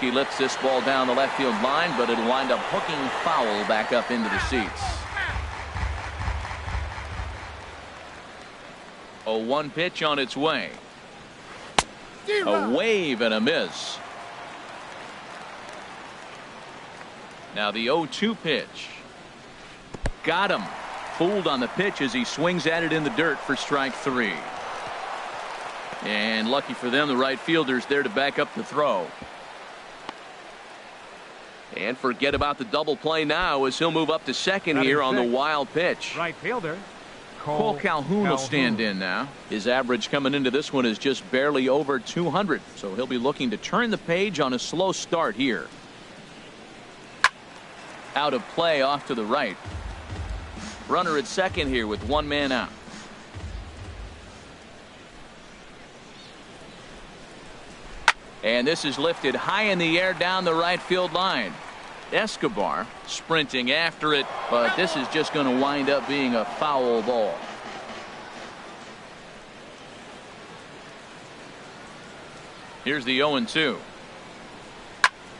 Tulowitzki lifts this ball down the left field line, but it'll wind up hooking foul back up into the seats. 0-1 pitch on its way. A wave and a miss. Now the 0-2 pitch. Got him. Fooled on the pitch as he swings at it in the dirt for strike 3. And lucky for them, the right fielder's there to back up the throw. And forget about the double play now as he'll move up to second here on the wild pitch. Right fielder Cole Calhoun will stand in now. His average coming into this one is just barely over 200, so he'll be looking to turn the page on a slow start here. Out of play off to the right. Runner at second here with one man out. And this is lifted high in the air down the right field line. Escobar sprinting after it, but this is just going to wind up being a foul ball. Here's the 0-2.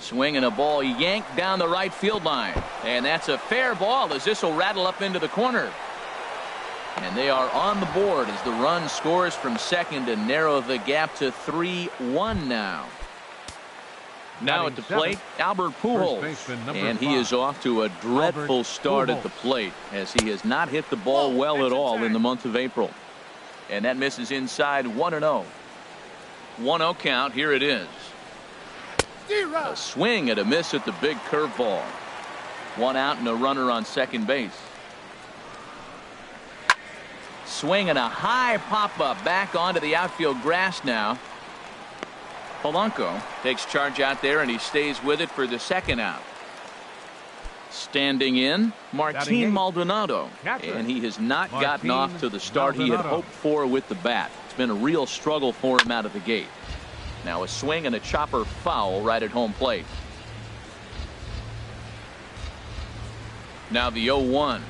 Swinging a ball yanked down the right field line, and that's a fair ball as this will rattle up into the corner. And they are on the board as the run scores from second to narrow the gap to 3-1 now. Now at the plate, Albert Pujols, and he is off to a dreadful start at the plate as he has not hit the ball well at all in the month of April. And that misses inside 1-0. 1-0 count. Here it is. A swing and a miss at the big curveball. One out and a runner on second base. Swing and a high pop-up back onto the outfield grass now. Polanco takes charge out there and he stays with it for the second out. Standing in, Martin Maldonado, and he has not gotten off to the start he had hoped for with the bat. It's been a real struggle for him out of the gate. Now a swing and a chopper foul right at home plate. Now the 0-1.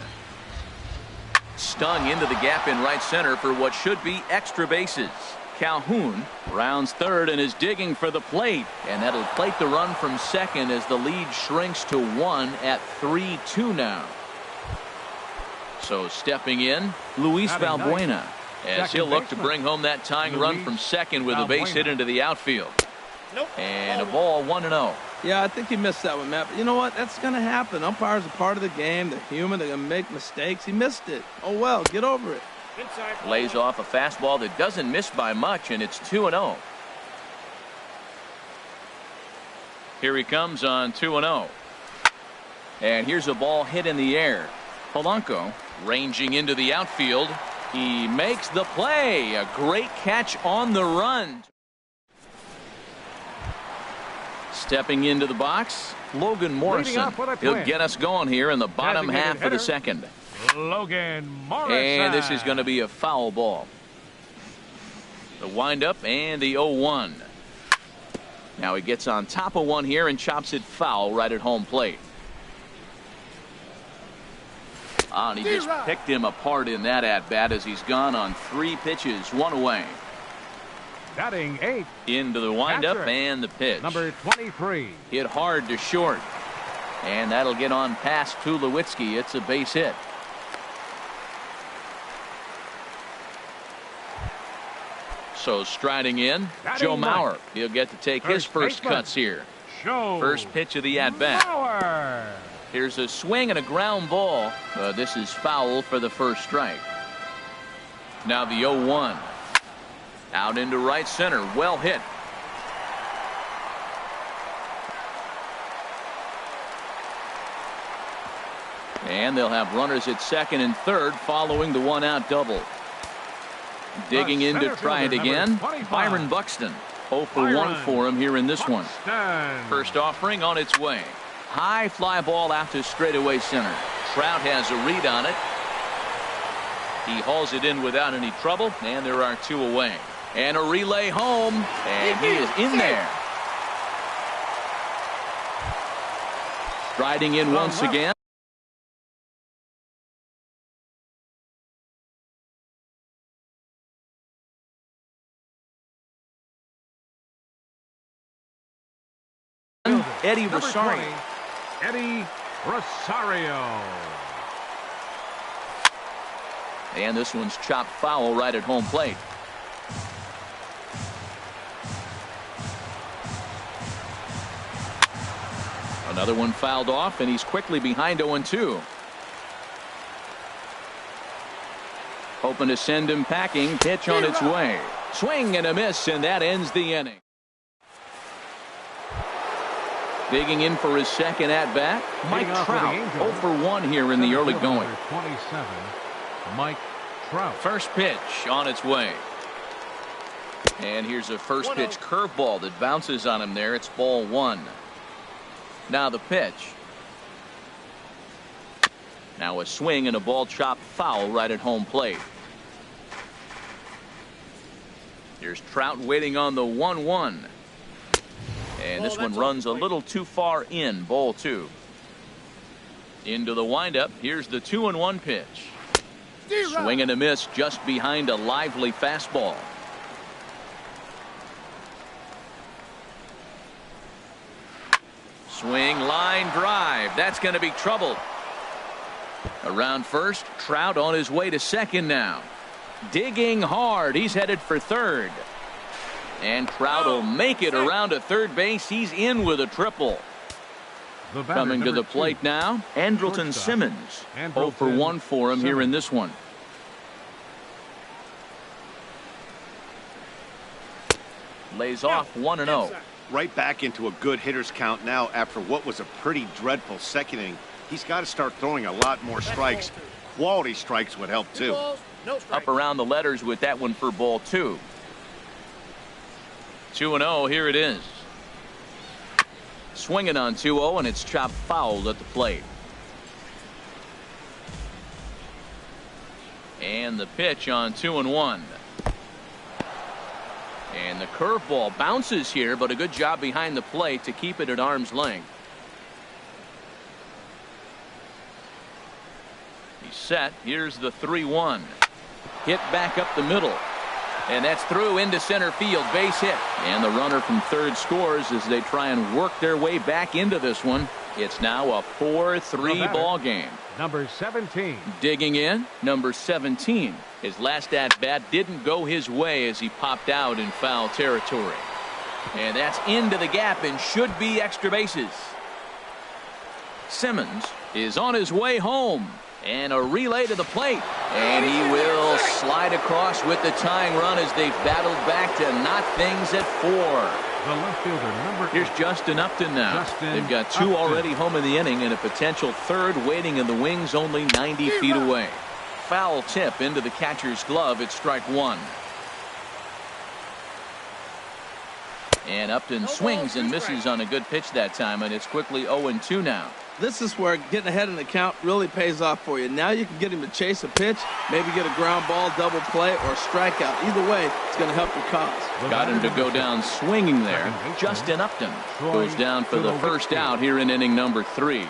Stung into the gap in right center for what should be extra bases. Calhoun rounds third and is digging for the plate, and that'll plate the run from second as the lead shrinks to 1 at 3-2 now. So stepping in, Luis Valbuena, as he'll look to bring home that tying run from second with a base hit into the outfield. And a ball, 1-0. Yeah, I think he missed that one, Matt. But you know what? That's going to happen. Umpires are part of the game. They're human. They're going to make mistakes. He missed it. Oh, well, get over it. Lays off a fastball that doesn't miss by much, and it's 2-0. Here he comes on 2-0. And here's a ball hit in the air. Polanco ranging into the outfield. He makes the play. A great catch on the run. Stepping into the box, Logan Morrison. He'll get us going here in the bottom half of the second. Logan Morrison. And this is going to be a foul ball. The windup and the 0-1. Now he gets on top of one here and chops it foul right at home plate. And he just picked him apart in that at-bat as he's gone on 3 pitches, 1 away. Batting 8. Into the windup and the pitch. Number 23. Hit hard to short. And that'll get on past Tulowitzki. It's a base hit. So striding in, Joe Mauer. He'll get to take his first cuts here. First pitch of the at-bat. Here's a swing and a ground ball. This is foul for the first strike. Now the 0-1. Out into right center. Well hit. And they'll have runners at second and third following the 1-out double. Digging in to try it again, Byron Buxton. 0 for 1 for him here in this one. First offering on its way. High fly ball out to straightaway center. Trout has a read on it. He hauls it in without any trouble, and there are 2 away. And a relay home, and he is in there. Striding in once again. Eddie Number Rosario. 20, Eddie Rosario. And this one's chopped foul right at home plate. Another one fouled off, and he's quickly behind 0-2. Hoping to send him packing. Pitch on its way. Swing and a miss, and that ends the inning. Digging in for his second at-bat, Mike Trout. 0 for 1 here in the early going. 27, Mike Trout. First pitch on its way. And here's a first pitch curveball that bounces on him there. It's ball 1. Now the pitch. Now a swing and a ball chopped foul right at home plate. Here's Trout waiting on the 1-1. And this one runs a little too far in. Ball 2. Into the windup. Here's the 2-1 pitch. Swing and a miss just behind a lively fastball. Swing, line drive. That's going to be trouble. Around first, Trout on his way to second now. Digging hard. He's headed for third. And Trout will make it around to third base. He's in with a triple. Coming to the plate now, Andrelton Simmons. 0 for 1 for him here in this one. Lays off 1-0. Right back into a good hitter's count now after what was a pretty dreadful second inning. He's got to start throwing a lot more strikes. Quality strikes would help too. Up around the letters with that one for ball 2. 2-0, here it is. Swinging on 2-0, and it's chopped foul at the plate. And the pitch on 2-1. And the curveball bounces here, but a good job behind the plate to keep it at arm's length. He's set. Here's the 3-1. Hit back up the middle. And that's through into center field. Base hit. And the runner from third scores as they try and work their way back into this one. It's now a 4-3 ball game. Number 17. Digging in, number 17. His last at-bat didn't go his way as he popped out in foul territory. And that's into the gap and should be extra bases. Simmons is on his way home. And a relay to the plate. And he will slide across with the tying run as they've battled back to knot things at 4. The left fielder, number 8. Here's Justin Upton now. They've got 2 already home in the inning and a potential third waiting in the wings only 90 feet away. Foul tip into the catcher's glove. It's strike 1. And Upton swings and misses on a good pitch that time, and it's quickly 0-2 now. This is where getting ahead in the count really pays off for you. Now you can get him to chase a pitch, maybe get a ground ball, double play, or a strikeout. Either way, it's going to help your cause. Got him to go down swinging there. Justin Upton goes down for the first out here in inning number 3.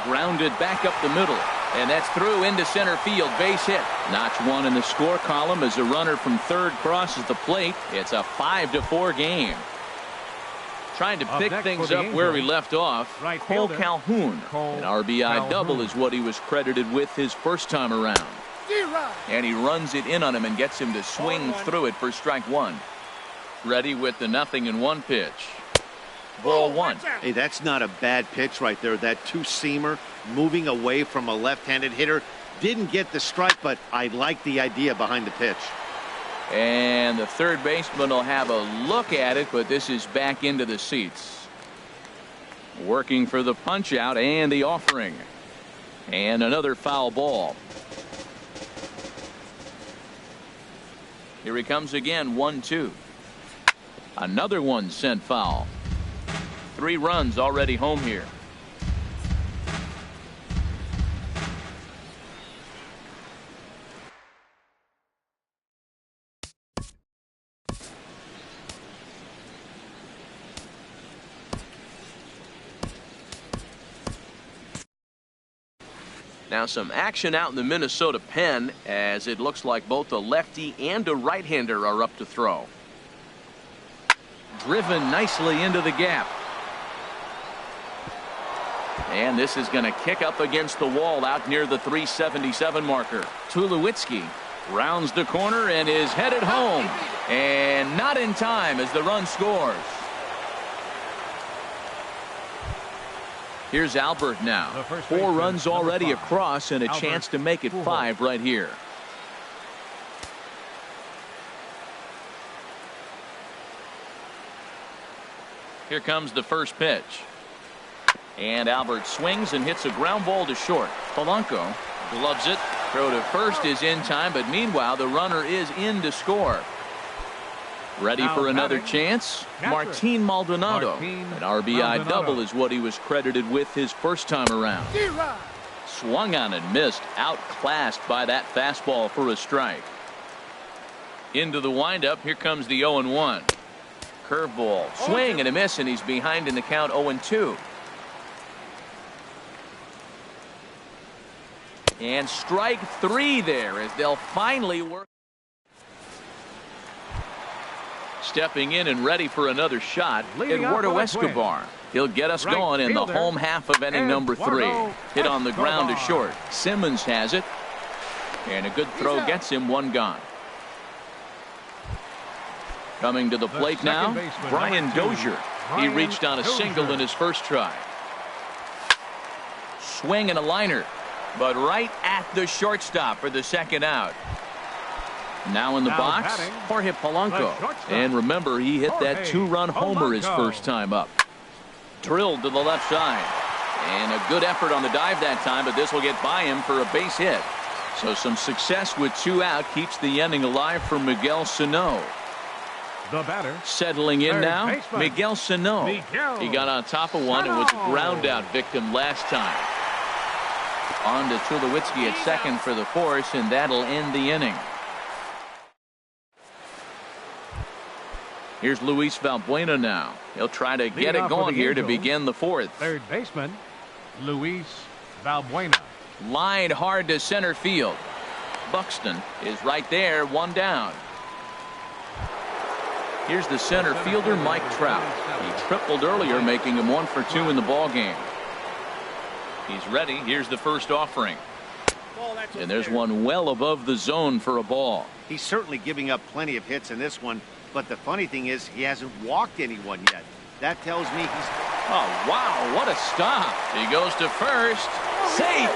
Grounded back up the middle. And that's through into center field. Base hit. Notch 1 in the score column as a runner from third crosses the plate. It's a 5-4 game. Trying to pick things up where he left off. Cole Calhoun. An RBI double is what he was credited with his first time around. And he runs it in on him and gets him to swing through it for strike 1. Ready with the 0-1 pitch. Ball 1. Hey, that's not a bad pitch right there. That two-seamer moving away from a left-handed hitter. Didn't get the strike, but I like the idea behind the pitch. And the third baseman will have a look at it, but this is back into the seats. Working for the punch out and the offering. And another foul ball. Here he comes again, 1-2. Another one sent foul. 3 runs already home here. Now some action out in the Minnesota pen as it looks like both a lefty and a right-hander are up to throw. Driven nicely into the gap. And this is going to kick up against the wall out near the 377 marker. Tulowitzki rounds the corner and is headed home. And not in time as the run scores. Here's Albert now. 4 runs already across and a chance to make it 5 right here. Here comes the first pitch. And Albert swings and hits a ground ball to short. Polanco gloves it. Throw to first is in time, but meanwhile the runner is in to score. Ready for another chance? Martin Maldonado. An RBI double is what he was credited with his first time around. Swung on and missed. Outclassed by that fastball for a strike. Into the windup. Here comes the 0-1. Curveball. Swing and a miss, and he's behind in the count 0-2. And strike 3 there as they'll finally work. Stepping in and ready for another shot, Eduardo Escobar. He'll get us going in the home half of inning number 3. Hit on the ground to short. Simmons has it. And a good throw gets him 1 gone. Coming to the plate now, Brian Dozier. He reached on a single in his first try. Swing and a liner, but right at the shortstop for the second out. Now in the box, Jorge Polanco. And remember, he hit that 2-run homer his first time up. Drilled to the left side. And a good effort on the dive that time, but this will get by him for a base hit. So some success with 2 out keeps the inning alive for Miguel Sano. The batter. Settling in now, Miguel Sano. He got on top of one and was a ground out victim last time. On to Tulowitzki at second for the force, and that'll end the inning. Here's Luis Valbuena now. He'll try to get it going here to begin the 4th. Third baseman, Luis Valbuena. Lined hard to center field. Buxton is right there, 1 down. Here's the center fielder, Mike Trout. He tripled earlier, making him 1 for 2 in the ball game. He's ready. Here's the first offering. And there's one well above the zone for a ball. He's certainly giving up plenty of hits in this one. But the funny thing is, he hasn't walked anyone yet. That tells me he's... Oh, wow, what a stop. He goes to first. Safe.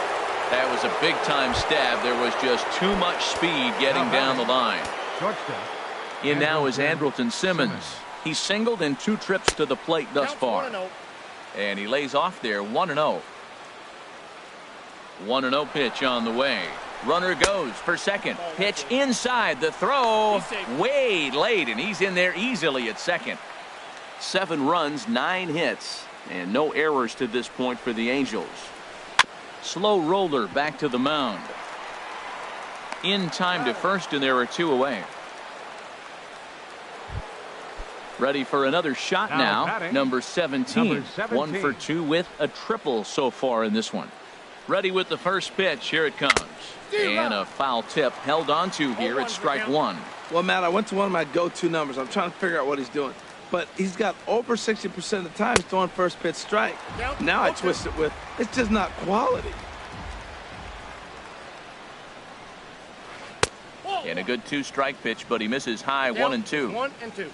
That was a big-time stab. There was just too much speed getting down the line. In now is Andrelton Simmons. He singled in 2 trips to the plate thus far. And he lays off there, 1-0. 1-0 pitch on the way. Runner goes for second. Pitch inside. The throw way late, and he's in there easily at second. 7 runs, 9 hits, and no errors to this point for the Angels. Slow roller back to the mound. In time to first, and there are 2 away. Ready for another shot now. Number 17. 1 for 2 with a triple so far in this one. Ready with the first pitch. Here it comes. And a foul tip held on to here at strike 1. Well, Matt, I went to one of my go-to numbers. I'm trying to figure out what he's doing. But he's got over 60% of the time he's throwing first pitch strike. Now I twist it with, it's just not quality. And a good 2-strike pitch, but he misses high 1-2. 1-2.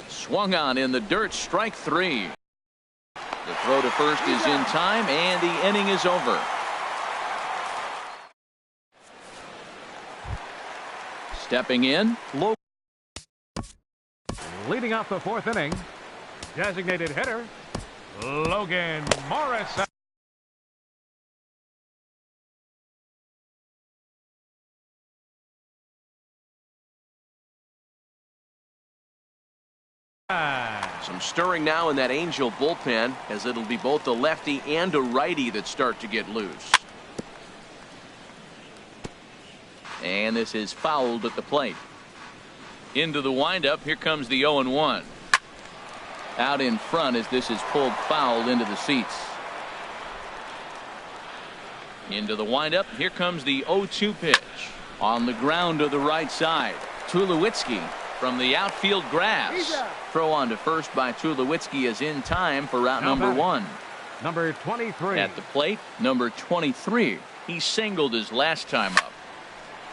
Swung on in the dirt, strike 3. The throw to first is in time, and the inning is over. Stepping in, Leading off the 4th inning, designated hitter, Logan Morrison. Some stirring now in that Angel bullpen, as it'll be both a lefty and a righty that start to get loose. And this is fouled at the plate. Into the windup, here comes the 0-1. Out in front as this is pulled foul into the seats. Into the windup, here comes the 0-2 pitch. On the ground to the right side. Tulowitzki From the outfield grass. Throw on to first by Tulowitzki is in time for route number 1. Number 23. At the plate, number 23. He singled his last time up.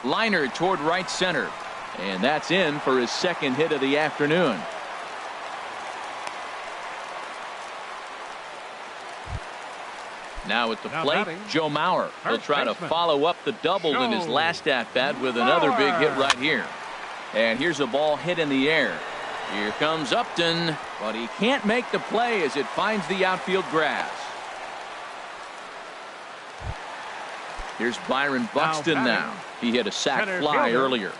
Liner toward right center. And that's in for his second hit of the afternoon. Now at the plate, Joe Mauer. He'll try to follow up the double in his last at-bat with another big hit right here. And here's a ball hit in the air. Here comes Upton, but he can't make the play as it finds the outfield grass. Here's Byron Buxton now. He hit a sac fly earlier.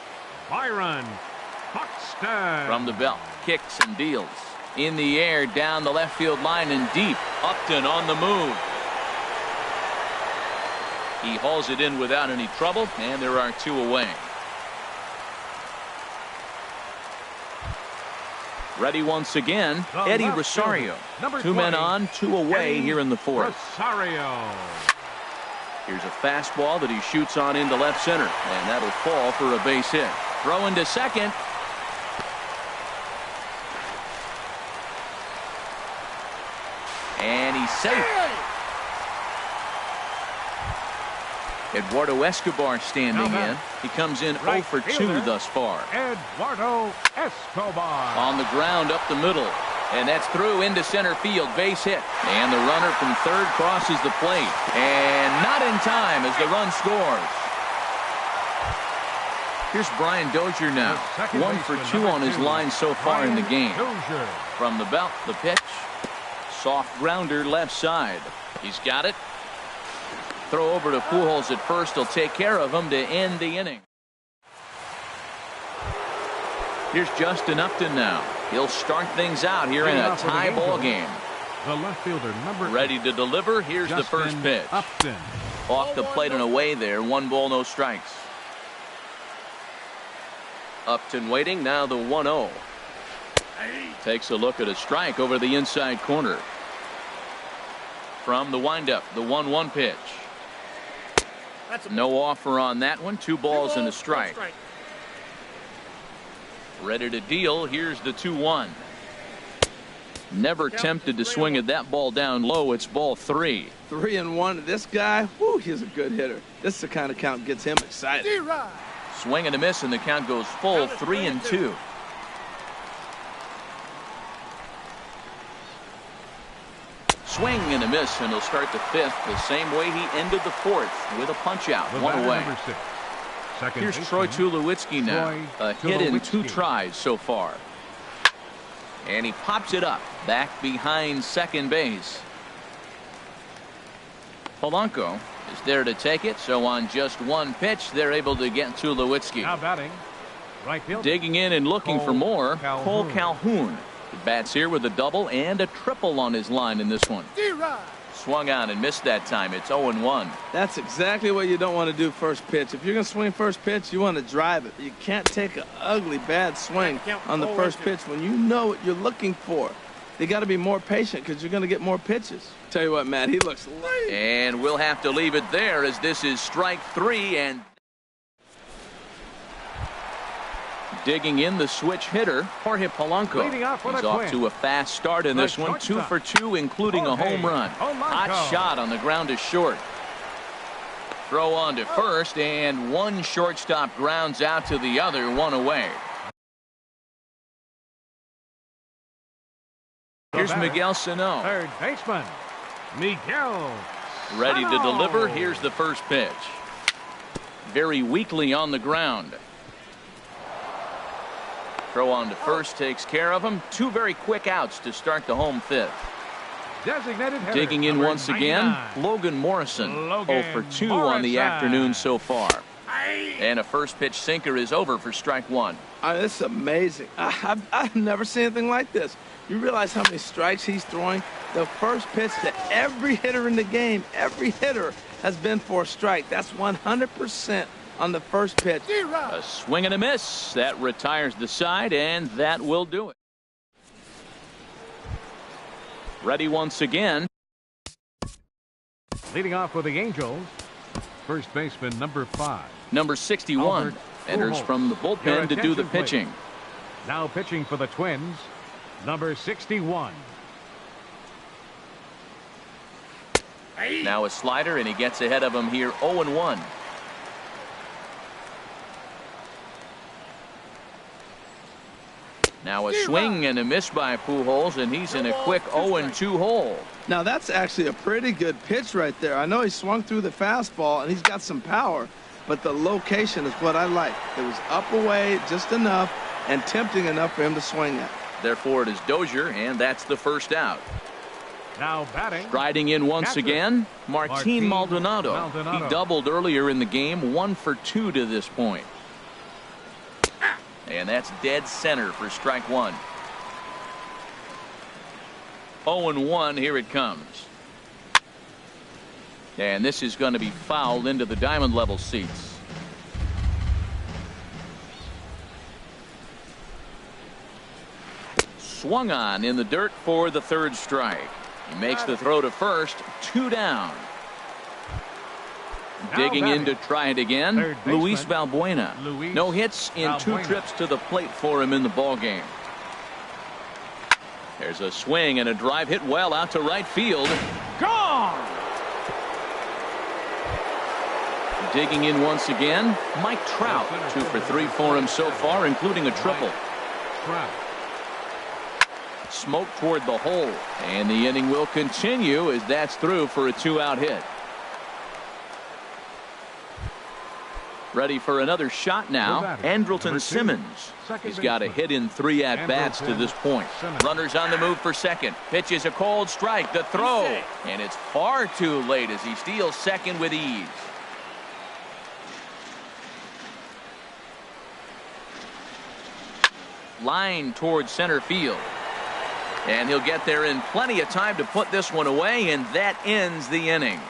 Byron Buxton. From the belt, kicks and deals. In the air, down the left field line and deep. Upton on the move. He hauls it in without any trouble, and there are 2 away. Ready once again, Eddie Rosario. 2 men on, 2 away here in the 4th. Rosario. Here's a fastball that he shoots on into left center, and that'll fall for a base hit. Throw into second. And he's safe. Eduardo Escobar standing in. He comes in 0 for 2 thus far. Eduardo Escobar. On the ground up the middle. And that's through into center field. Base hit. And the runner from third crosses the plate. And not in time as the run scores. Here's Brian Dozier now. 1 for 2 on his line so far in the game. From the belt, the pitch. Soft grounder left side. He's got it. Throw over to Pujols at first. He'll take care of him to end the inning. Here's Justin Upton now. He'll start things out here in a tie ball game. The left fielder, number ready to deliver. Here's the first pitch. Upton. Off the plate and away there. 1 ball, no strikes. Upton waiting. Now the 1-0. Takes a look at a strike over the inside corner. From the windup, the 1-1 pitch. No offer on that one. 2 balls and a strike. Ready to deal. Here's the 2-1. Never tempted to swing at that ball down low. It's ball 3. 3-1. This guy, whoo, he's a good hitter. This is the kind of count gets him excited. Swing and a miss, and the count goes full. 3-2. Swing and a miss, and he'll start the 5th the same way he ended the 4th with a punch out. 1 away. Here's Troy Tulowitzki now. A hit in 2 tries so far. And he pops it up back behind second base. Polanco is there to take it, so on just 1 pitch they're able to get Tulowitzki. Now batting, right field. Digging in and looking for more, Cole Calhoun. He bats here with a double and a triple on his line in this one. Swung on and missed that time. It's 0-1. That's exactly what you don't want to do first pitch. If you're going to swing first pitch, you want to drive it. You can't take an ugly, bad swing on the first pitch when you know what you're looking for. You got to be more patient because you're going to get more pitches. Tell you what, Matt, he looks late. And we'll have to leave it there as this is strike 3. And digging in the switch hitter, Jorge Polanco. He's off to a fast start in this one. 2 for 2, including a home run. Hot shot on the ground is short. Throw on to first, and 1 shortstop grounds out to the other. 1 away. Here's Miguel Sano. Third baseman, Miguel. Ready to deliver. Here's the first pitch. Very weakly on the ground. Throw on to first takes care of him. 2 very quick outs to start the home 5th. Designated hitter, digging in once 99. Again, Logan Morrison. 0 for 2 on the afternoon so far. And a first pitch sinker is over for strike 1. This is amazing. I've never seen anything like this. You realize how many strikes he's throwing? The first pitch to every hitter in the game, every hitter has been for a strike. That's 100% on the first pitch. A swing and a miss. That retires the side, and that will do it. Ready once again. Leading off with the Angels, first baseman number 5. Number 61 enters from the bullpen to do the pitching. Now pitching for the Twins, number 61. Now a slider, and he gets ahead of him here 0-1. Now a swing and a miss by Pujols, and he's in a quick 0-2 hole. Now that's actually a pretty good pitch right there. I know he swung through the fastball and he's got some power, but the location is what I like. It was up away just enough and tempting enough for him to swing at. Therefore it is Dozier, and that's the first out. Now batting. Striding in once again, Martin Maldonado. He doubled earlier in the game, 1 for 2 to this point. And that's dead center for strike one. 0-1, here it comes. And this is going to be fouled into the diamond level seats. Swung on in the dirt for the third strike. He makes the throw to first, 2 down. Digging in to try it again, Luis Valbuena. No hits in 2 trips to the plate for him in the ballgame. There's a swing and a drive hit well out to right field. Gone! Digging in once again, Mike Trout. 2 for 3 for him so far, including a triple. Smoke toward the hole, and the inning will continue as that's through for a 2-out hit. Ready for another shot now, Andrelton Simmons. He's got a hit in 3 at-bats to this point. Runners on the move for second. Pitches a cold strike. The throw. And it's far too late as he steals second with ease. Line towards center field. And he'll get there in plenty of time to put this one away, and that ends the inning.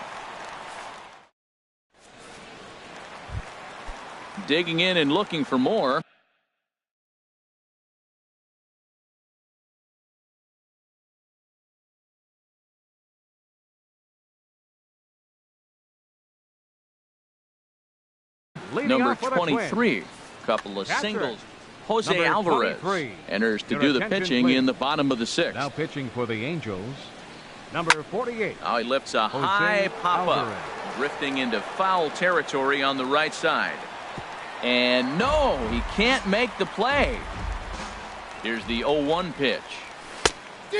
Digging in and looking for more. Number 23, couple of singles. Jose Alvarez enters to do the pitching in the bottom of the 6th. Now pitching for the Angels, number 48. Now he lifts a high pop-up, drifting into foul territory on the right side. And no, he can't make the play. Here's the 0-1 pitch.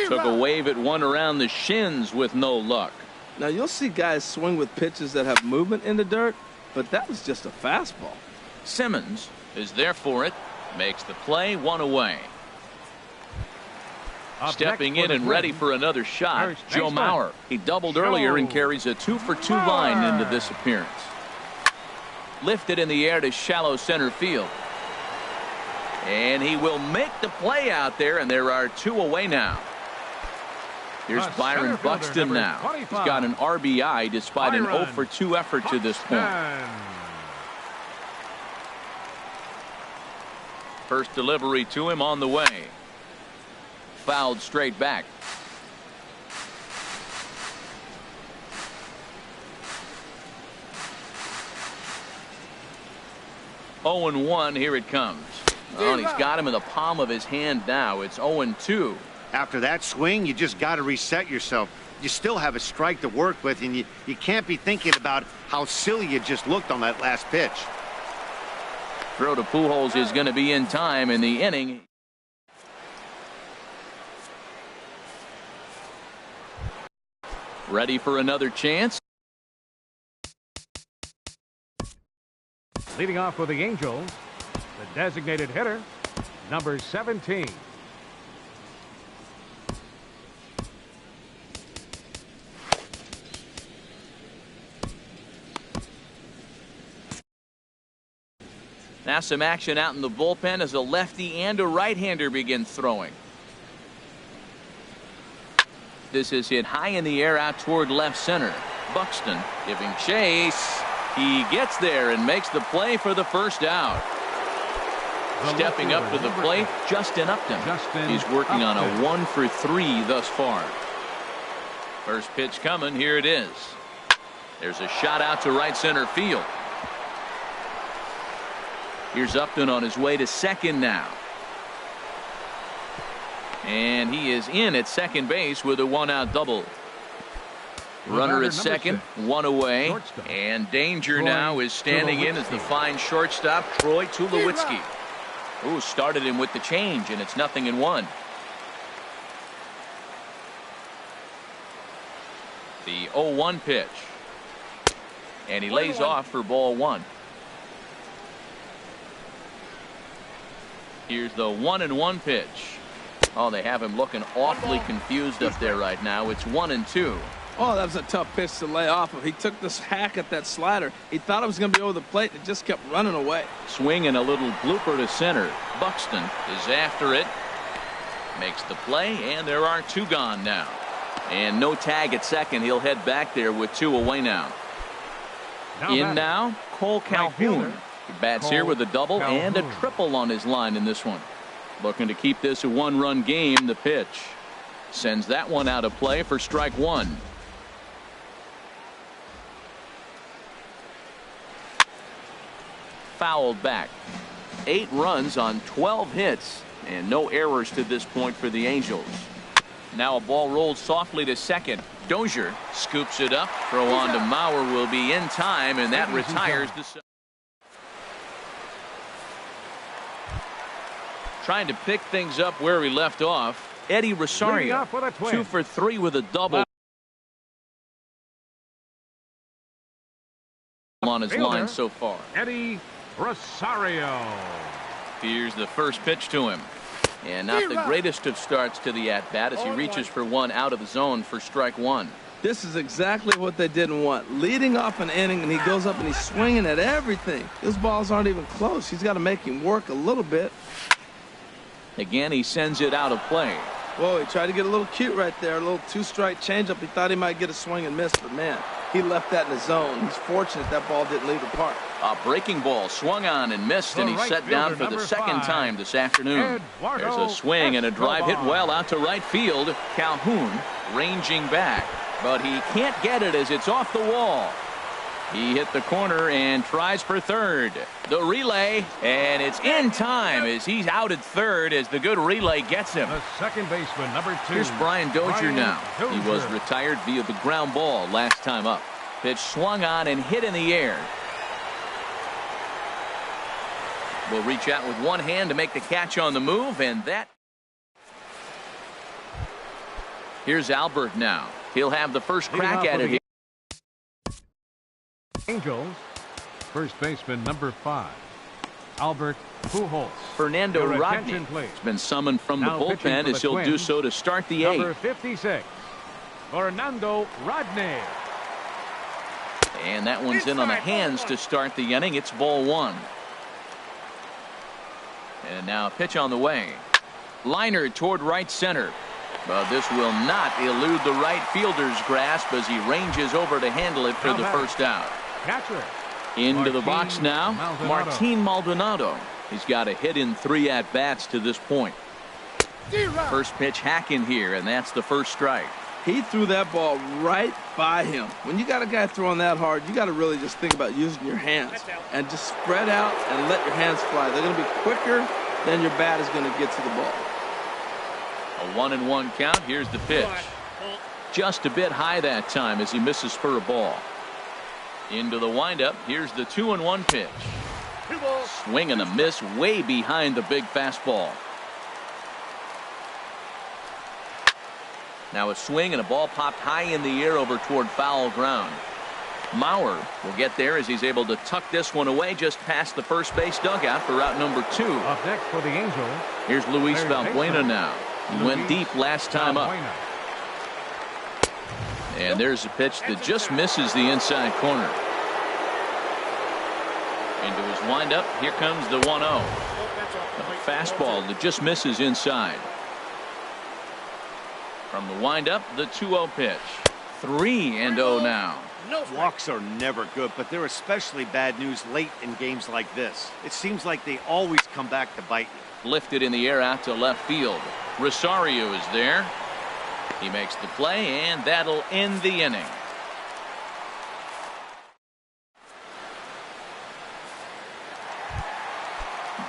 Took a wave at one around the shins with no luck. Now you'll see guys swing with pitches that have movement in the dirt, but that was just a fastball. Simmons is there for it. Makes the play, 1 away. Stepping in and ready for another shot, Joe Mauer. He doubled earlier and carries a 2 for 2 line into this appearance. Lifted in the air to shallow center field. And he will make the play out there, and there are 2 away now. Here's Byron Buxton now. He's got an RBI despite an 0 for 2 effort to this point. First delivery to him on the way. Fouled straight back. Oh and 1, here it comes. Oh, and he's got him in the palm of his hand now. It's 0-2. After that swing, you just got to reset yourself. You still have a strike to work with, and you can't be thinking about how silly you just looked on that last pitch. Throw to Pujols is going to be in time in the inning. Ready for another chance. Leading off for the Angels, the designated hitter, number 17. Now some action out in the bullpen as a lefty and a right-hander begin throwing. This is hit high in the air out toward left center. Buxton giving chase. He gets there and makes the play for the first out. Stepping up to the plate, Justin Upton. He's working on a 1 for 3 thus far. First pitch coming. Here it is. There's a shot out to right center field. Here's Upton on his way to second now. And he is in at second base with a one-out double. Runner at second, one away, and danger now is standing in as the fine shortstop, Troy Tulowitzki. Ooh, started him with the change, and it's 0-1. The 0-1 pitch. And he lays off for ball one. Here's the 1-1 pitch. Oh, they have him looking awfully confused up there right now. It's 1-2. Oh, that was a tough pitch to lay off of. He took this hack at that slider. He thought it was going to be over the plate, and it just kept running away. Swing and a little blooper to center. Buxton is after it. Makes the play, and there are two gone now. And no tag at second. He'll head back there with two away now. Now, Cole Calhoun. He bats here with a double and a triple on his line in this one. Looking to keep this a one-run game. The pitch sends that one out of play for strike one. Fouled back. 8 runs on 12 hits and no errors to this point for the Angels. Now a ball rolled softly to second. Dozier scoops it up. Throw on to Mauer will be in time, and that retires the. Trying to pick things up where we left off. Eddie Rosario, 2 for 3 with a double on his line so far. Eddie Rosario. Here's the first pitch to him. And not the greatest of starts to the at-bat as he reaches for one out of the zone for strike one. This is exactly what they didn't want. Leading off an inning, and he goes up and he's swinging at everything. Those balls aren't even close. He's got to make him work a little bit. Again, he sends it out of play. Whoa, he tried to get a little cute right there. A little two-strike changeup. He thought he might get a swing and miss, but man, he left that in the zone. He's fortunate that ball didn't leave the park. A breaking ball swung on and missed, and he's set down for the second time this afternoon. There's a swing and a drive hit well out to right field. Calhoun ranging back, but he can't get it as it's off the wall. He hit the corner and tries for third. The relay, and it's in time as he's out at third as the good relay gets him. The second baseman, number 2. Here's Brian Dozier now. He was retired via the ground ball last time up. Pitch swung on and hit in the air. Will reach out with one hand to make the catch on the move, and that. Here's Albert now. He'll have the first crack at it here. Angels, first baseman number 5, Albert Pujols. Fernando Rodney has been summoned from the bullpen as he'll do so to start the 8th. Number 56, Fernando Rodney. And that one's in on the hands to start the inning. It's ball one. And now a pitch on the way. Liner toward right center. But this will not elude the right fielder's grasp as he ranges over to handle it for the first out. Catcher. Into the box now, Martin Maldonado. He's got a hit in 3 at-bats to this point. First pitch hack in here, and that's the first strike. He threw that ball right by him. When you got a guy throwing that hard, you got to really just think about using your hands and just spread out and let your hands fly. They're going to be quicker than your bat is going to get to the ball. A 1-1 count. Here's the pitch. Just a bit high that time as he misses for a ball. Into the windup. Here's the 2-1 pitch. Swing and a miss way behind the big fastball. Now a swing and a ball popped high in the air over toward foul ground. Mauer will get there as he's able to tuck this one away just past the first base dugout for route number 2. Up next for the Angels. Here's Luis Valbuena now. He went deep last time up. And there's a pitch that just misses the inside corner. Into his windup. Here comes the 1-0. A fastball that just misses inside. From the windup, the 2-0 pitch. 3-0 now. Walks are never good, but they're especially bad news late in games like this. It seems like they always come back to bite you. Lifted in the air out to left field. Rosario is there. He makes the play, and that'll end the inning.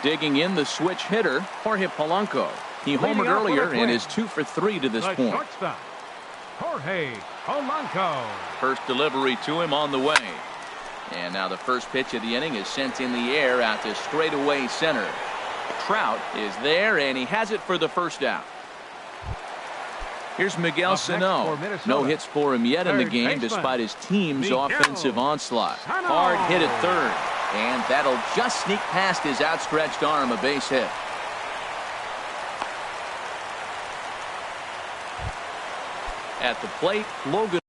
Digging in the switch hitter, Jorge Polanco. He homered Leading off with a earlier and twin. is 2 for 3 to this The point. shortstop, Jorge Polanco. First delivery to him on the way. And now the first pitch of the inning is sent in the air out to straightaway center. Trout is there, and he has it for the first out. Here's Miguel Up next Sano. for Minnesota. No hits for him yet in the Third game, baseman, despite his team's Miguel offensive onslaught. Sano. Hard hit at third, and that'll just sneak past his outstretched arm, a base hit. At the plate, Logan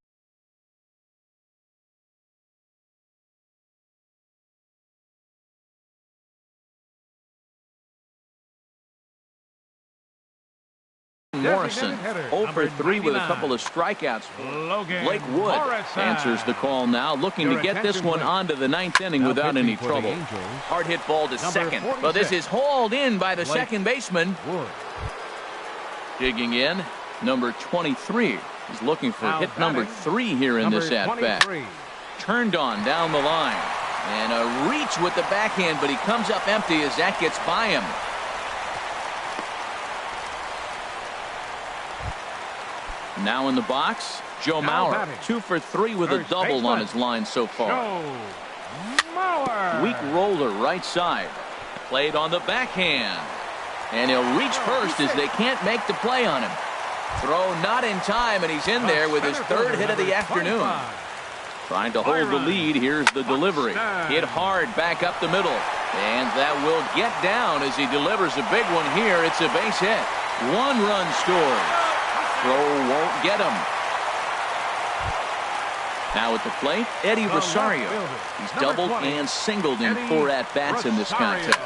Morrison, 0 for 3 with a couple of strikeouts. Blake Wood answers the call now, looking to get this one onto the ninth inning without any trouble. Hard hit ball to second, but this is hauled in by the second baseman. Digging in, number 23. He's looking for hit number 3 here in this at-bat. Turned on down the line. And a reach with the backhand, but he comes up empty as that gets by him. Now in the box, Joe Mauer, 2 for 3 with a double on his line so far. Weak roller right side. Played on the backhand. And he'll reach first as they can't make the play on him. Throw not in time, and he's in there with his third hit of the afternoon. Trying to hold the lead. Here's the delivery. Hit hard back up the middle. And that will get down as he delivers a big one here. It's a base hit. 1 run scored. Throw won't get him. Now at the plate, Eddie Rosario. He's doubled and singled in 4 at-bats in this contest.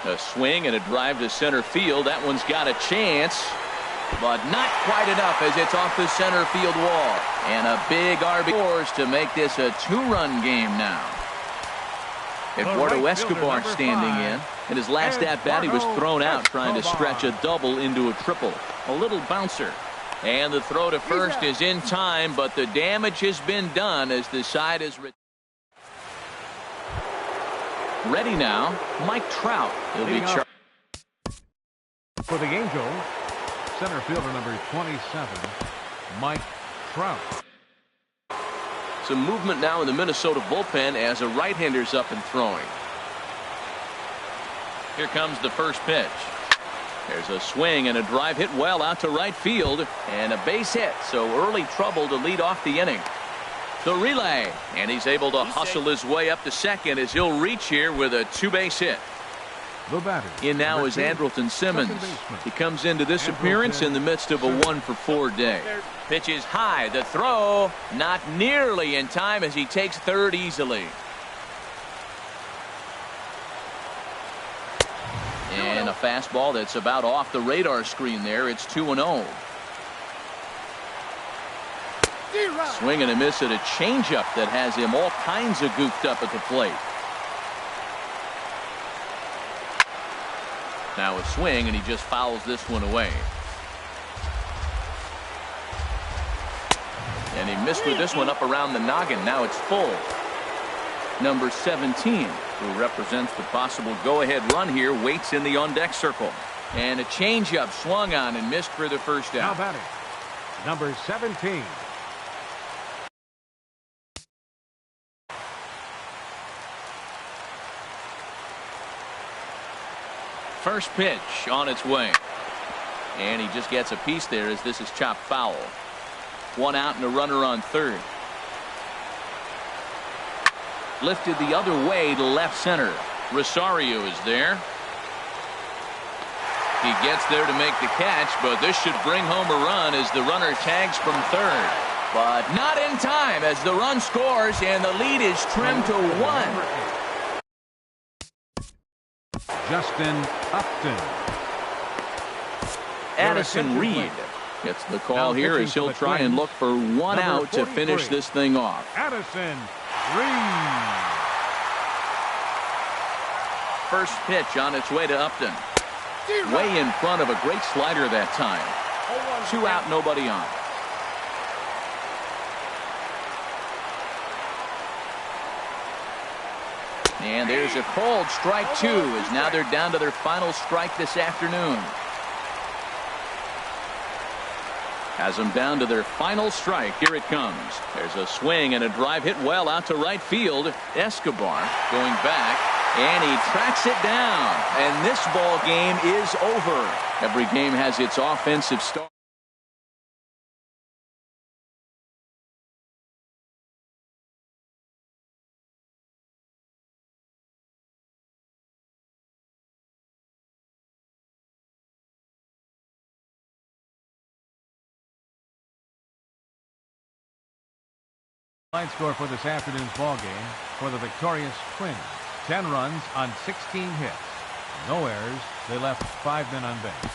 A swing and a drive to center field. That one's got a chance, but not quite enough as it's off the center field wall. And a big RBI to make this a 2-run game now. Eduardo Escobar standing in. In his last at-bat, he was thrown out trying to stretch a double into a triple. A little bouncer. And the throw to first is in time, but the damage has been done as the side is ready now. Mike Trout. He'll be charged for the Angels. Center fielder number 27, Mike Trout. Some movement now in the Minnesota bullpen as a right-hander's up and throwing. Here comes the first pitch. There's a swing and a drive hit well out to right field and a base hit, so early trouble to lead off the inning. The relay, and he's able to hustle his way up to second as he'll reach here with a 2-base hit. In now is Andrelton Simmons. He comes into this appearance in the midst of a 1 for 4 day. Pitch is high. The throw not nearly in time as he takes third easily. And a fastball that's about off the radar screen there. It's 2-0. Swing and a miss at a changeup that has him all kinds of goofed up at the plate. Now a swing, and he just fouls this one away. And he missed with this one up around the noggin. Now it's full. Number 17, who represents the possible go-ahead run here, waits in the on-deck circle. And a changeup swung on and missed for the first out. Now batting, number 17. First pitch on its way. And he just gets a piece there as this is chopped foul. 1 out and a runner on third. Lifted the other way to left center. Rosario is there. He gets there to make the catch, but this should bring home a run as the runner tags from third. But not in time as the run scores and the lead is trimmed to 1. Justin Upton. Addison Reed gets the call here as he'll try and look for 1 out to finish this thing off. Addison Reed. First pitch on its way to Upton. Way in front of a great slider that time. 2 out, nobody on. And there's a cold strike 2 as now they're down to their final strike this afternoon. has them down to their final strike. Here it comes. There's a swing and a drive hit well out to right field. Escobar going back, and he tracks it down. And this ball game is over. Every game has its offensive star. Line score for this afternoon's ball game for the victorious Twins. 10 runs on 16 hits. No errors. They left 5 men on base.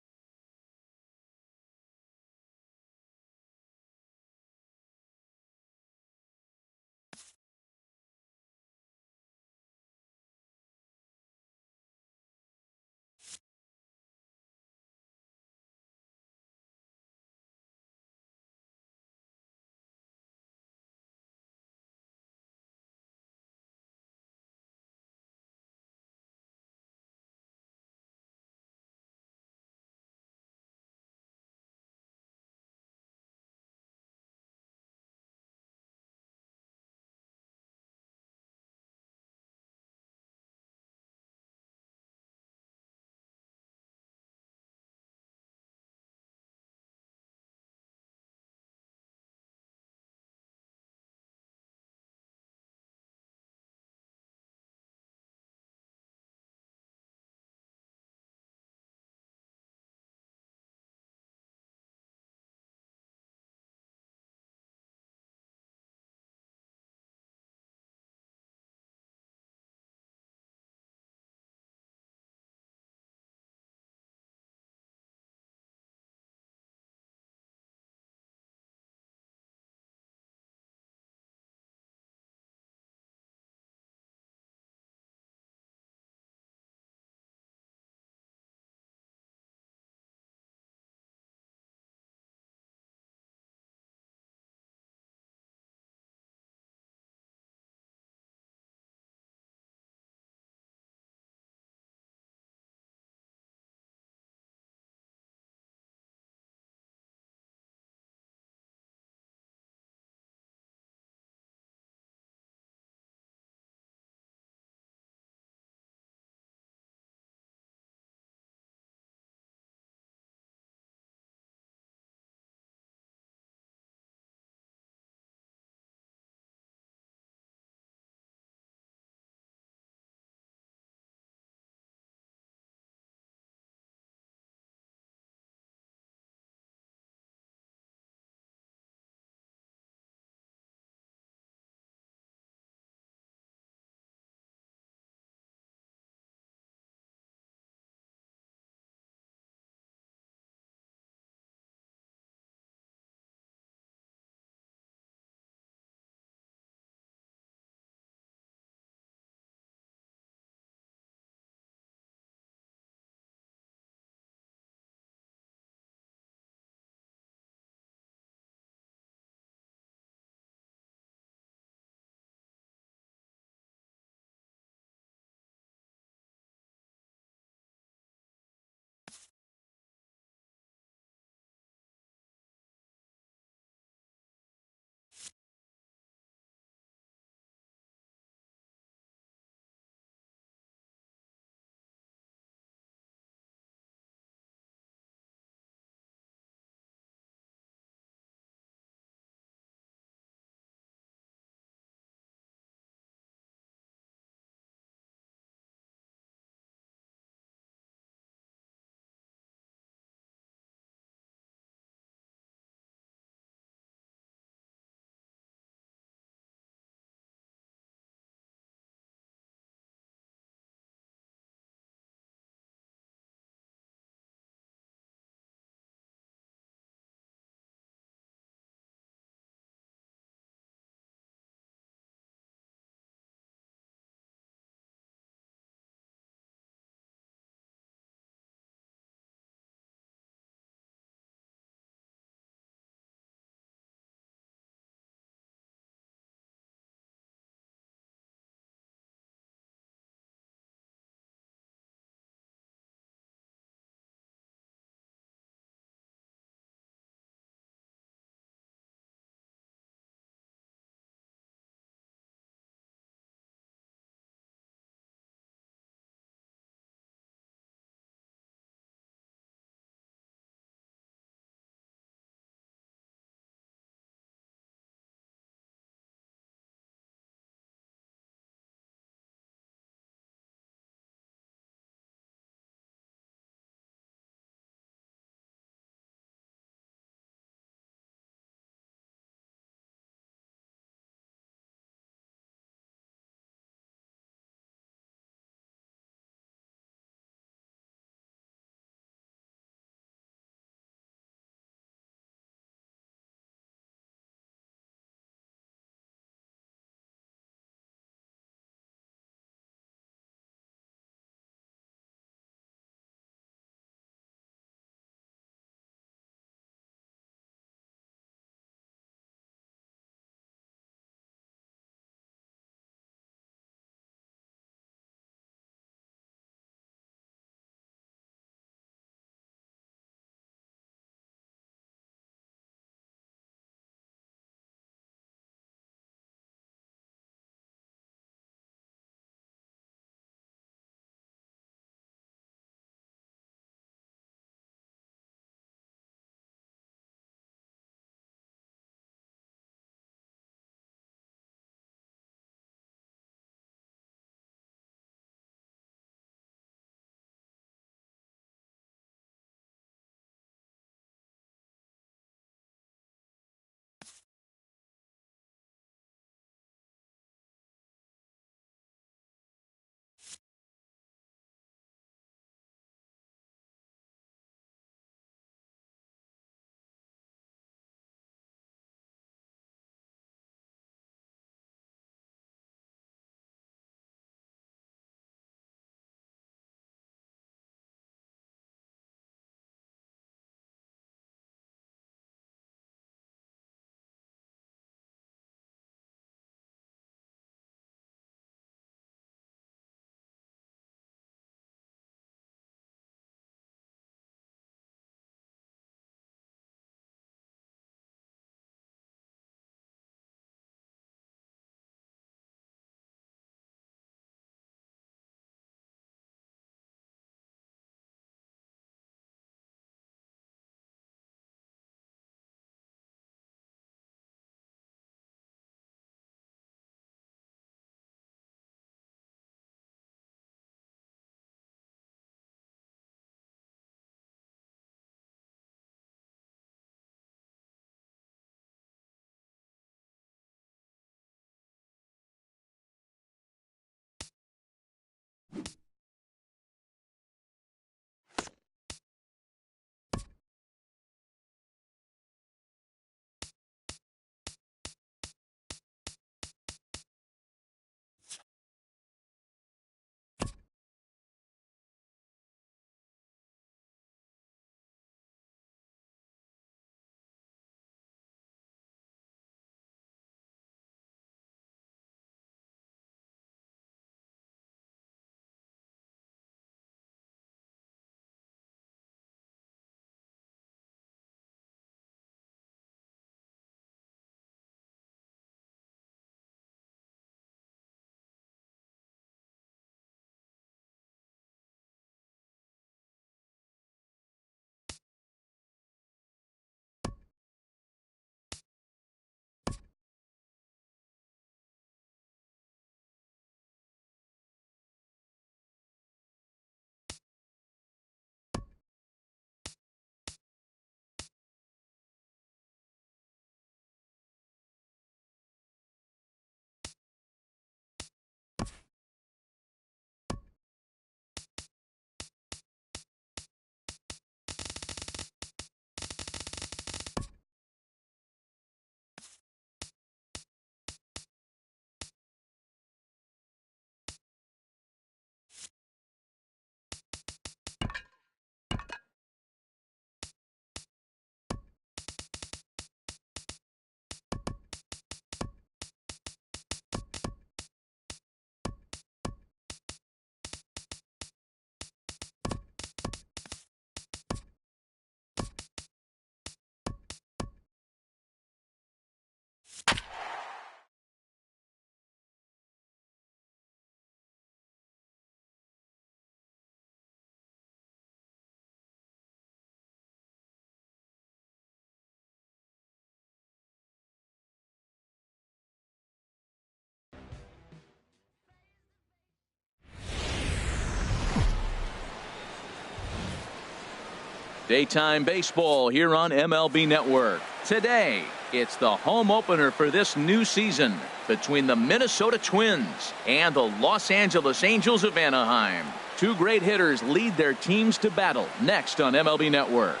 Daytime baseball here on MLB Network. Today, it's the home opener for this new season between the Minnesota Twins and the Los Angeles Angels of Anaheim. Two great hitters lead their teams to battle next on MLB Network.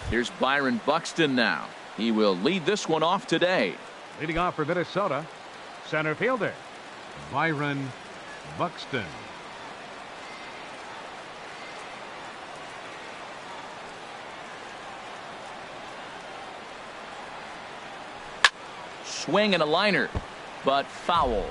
Here's Byron Buxton now. He will lead this one off today. Leading off for Minnesota, center fielder Byron Buxton. Swing and a liner, but foul.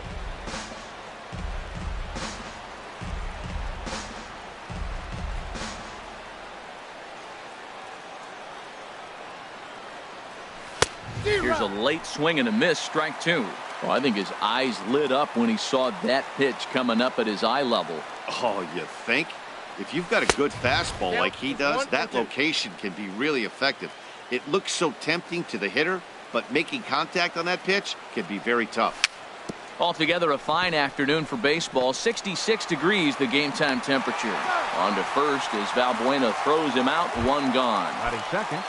Here's a late swing and a miss, strike two. Well, I think his eyes lit up when he saw that pitch coming up at his eye level. Oh, you think? If you've got a good fastball like he does, that location can be really effective. It looks so tempting to the hitter, but making contact on that pitch can be very tough. Altogether, a fine afternoon for baseball. 66 degrees, the game time temperature. On to first as Valbuena throws him out, one gone. Batting second,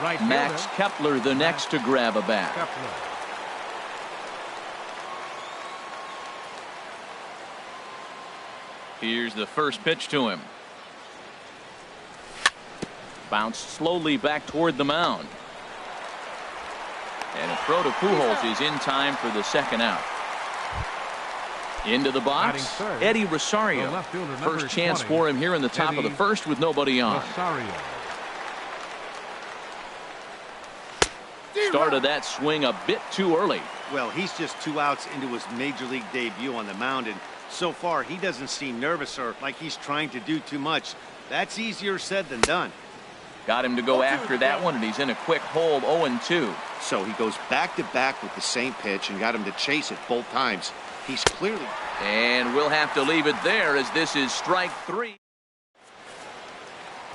right Max fielder Kepler the next to grab a bat. Kepler. Here's the first pitch to him. Bounced slowly back toward the mound. And a throw to Pujols is in time for the second out. Into the box, Eddie Rosario. First chance for him here in the top of the first with nobody on. Started that swing a bit too early. Well, he's just 2 outs into his major league debut on the mound, and so far he doesn't seem nervous or like he's trying to do too much. That's easier said than done. Got him to go after that one, and he's in a quick hold, 0-2. So he goes back-to-back with the same pitch and got him to chase it both times. He's clearly... And we'll have to leave it there as this is strike three.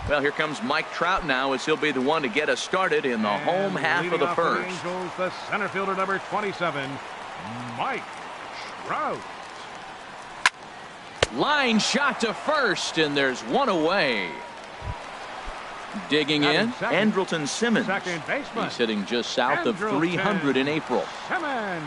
Well, here comes Mike Trout now as he'll be the one to get us started in the home half of the first. The Angels, the center fielder number 27, Mike Trout. Line shot to first, and there's one away. Digging in, Andrelton Simmons. Second baseman. He's hitting just south of 300 in April. Simmons.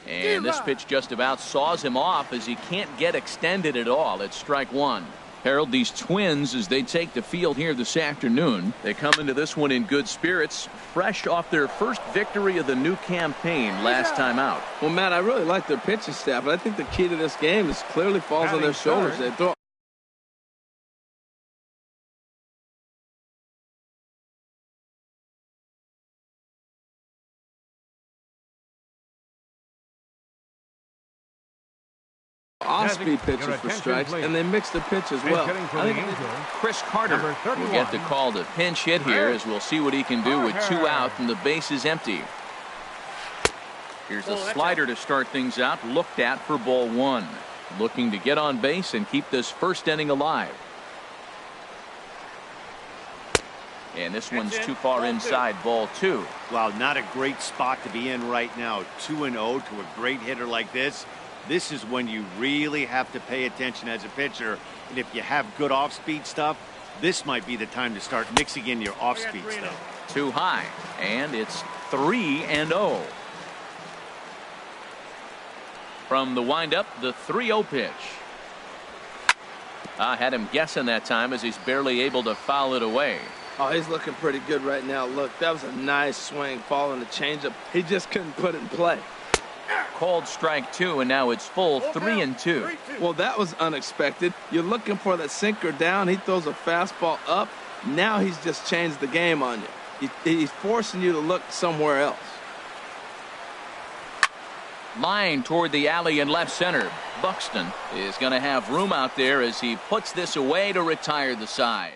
And this pitch just about saws him off as he can't get extended at all. It's strike one. Harold, these Twins, as they take the field here this afternoon, they come into this one in good spirits, fresh off their first victory of the new campaign last time out. Well, Matt, I really like their pitching staff, but I think the key to this game is clearly falls on their shoulders. They throw off-speed pitches for strikes, and they mix the pitch as well. I think Chris Carter will get the call to pinch hit here as we'll see what he can do with 2 out and the base is empty. Here's a slider to start things out, looked at for ball one. Looking to get on base and keep this first inning alive. And this one's too far inside, ball two. Wow, not a great spot to be in right now. 2-0 to a great hitter like this. This is when you really have to pay attention as a pitcher. And if you have good off-speed stuff, this might be the time to start mixing in your off-speed stuff. Too high, and it's 3-0. From the windup, the 3-0 pitch. I had him guessing that time as he's barely able to foul it away. Oh, he's looking pretty good right now. Look, that was a nice swing following the changeup. He just couldn't put it in play. Called strike two, and now it's full 3-2. Well, that was unexpected. You're looking for that sinker down. He throws a fastball up. Now he's just changed the game on you. He's forcing you to look somewhere else. Line toward the alley in left center. Buxton is going to have room out there as he puts this away to retire the side.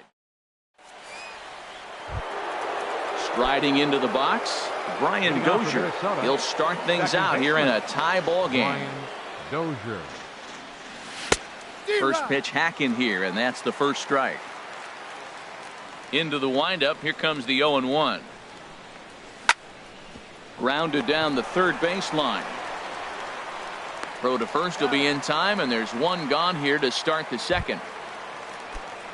Striding into the box, Brian Dozier. He'll start things out here in a tie ball game. Dozier. First pitch hacking here, and that's the first strike. Into the windup, here comes the 0-1. Grounded down the third baseline. Throw to first will be in time, and there's one gone here to start the second.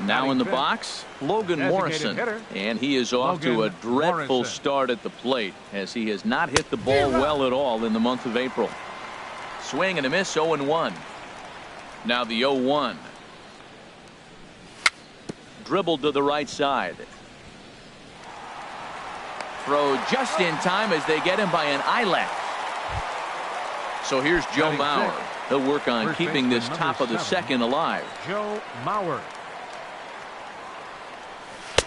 Now in the box, Logan Morrison, and he is off to a dreadful start at the plate as he has not hit the ball well at all in the month of April. Swing and a miss, 0-1. Now the 0-1. Dribbled to the right side. Throw just in time as they get him by an eyelash. So here's Joe Mauer. He'll work on keeping this top of the second alive. Joe Mauer.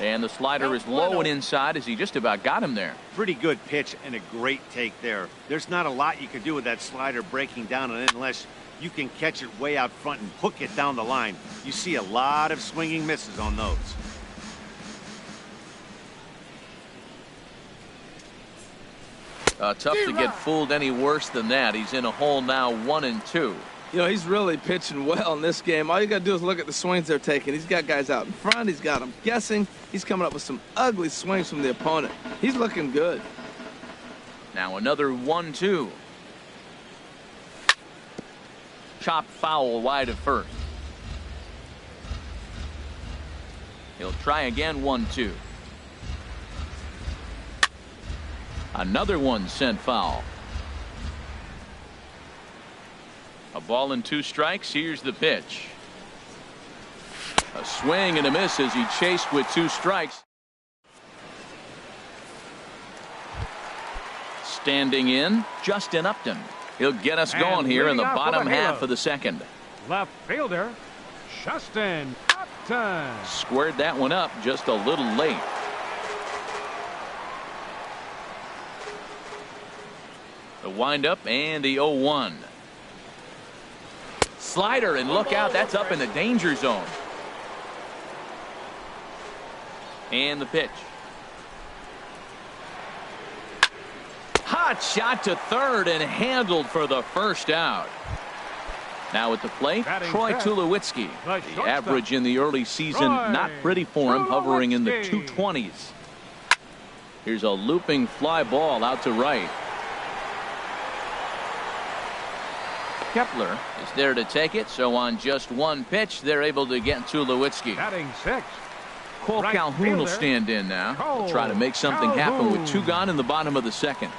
And the slider is low and inside as he just about got him there. Pretty good pitch and a great take there. There's not a lot you can do with that slider breaking down unless you can catch it way out front and hook it down the line. You see a lot of swinging misses on those. Tough to get fooled any worse than that. He's in a hole now, 1-2. You know, he's really pitching well in this game. All you got to do is look at the swings they're taking. He's got guys out in front. He's got them guessing. He's coming up with some ugly swings from the opponent. He's looking good. Now another 1-2. Chopped foul wide of first. He'll try again, 1-2. Another one sent foul. A ball and 2 strikes. Here's the pitch. A swing and a miss as he chased with 2 strikes. Standing in, Justin Upton. He'll get us going here in the bottom half of the second. Left fielder, Justin Upton. Squared that one up just a little late. The windup and the 0-1. Slider, and look out, that's up in the danger zone. And the pitch. Hot shot to third and handled for the first out. Now at the plate, Troy Tulowitzki. The average in the early season, not pretty for him, hovering in the 220s. Here's a looping fly ball out to right. Kepler is there to take it, so on just one pitch, they're able to get Tulowitzki. Batting 6. Cole Calhoun will stand in now. He'll try to make something happen with 2 gone in the bottom of the second.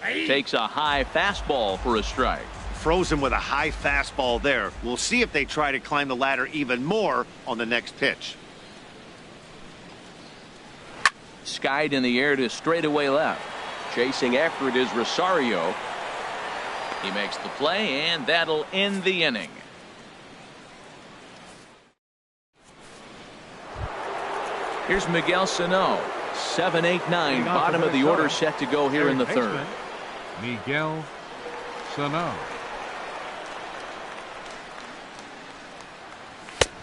Takes a high fastball for a strike. Frozen with a high fastball there. We'll see if they try to climb the ladder even more on the next pitch. Skied in the air to straightaway left. Chasing after it is Rosario. He makes the play, and that'll end the inning. Here's Miguel Sano. 7, 8, 9. Bottom of the order set to go here in the third. Miguel Sano.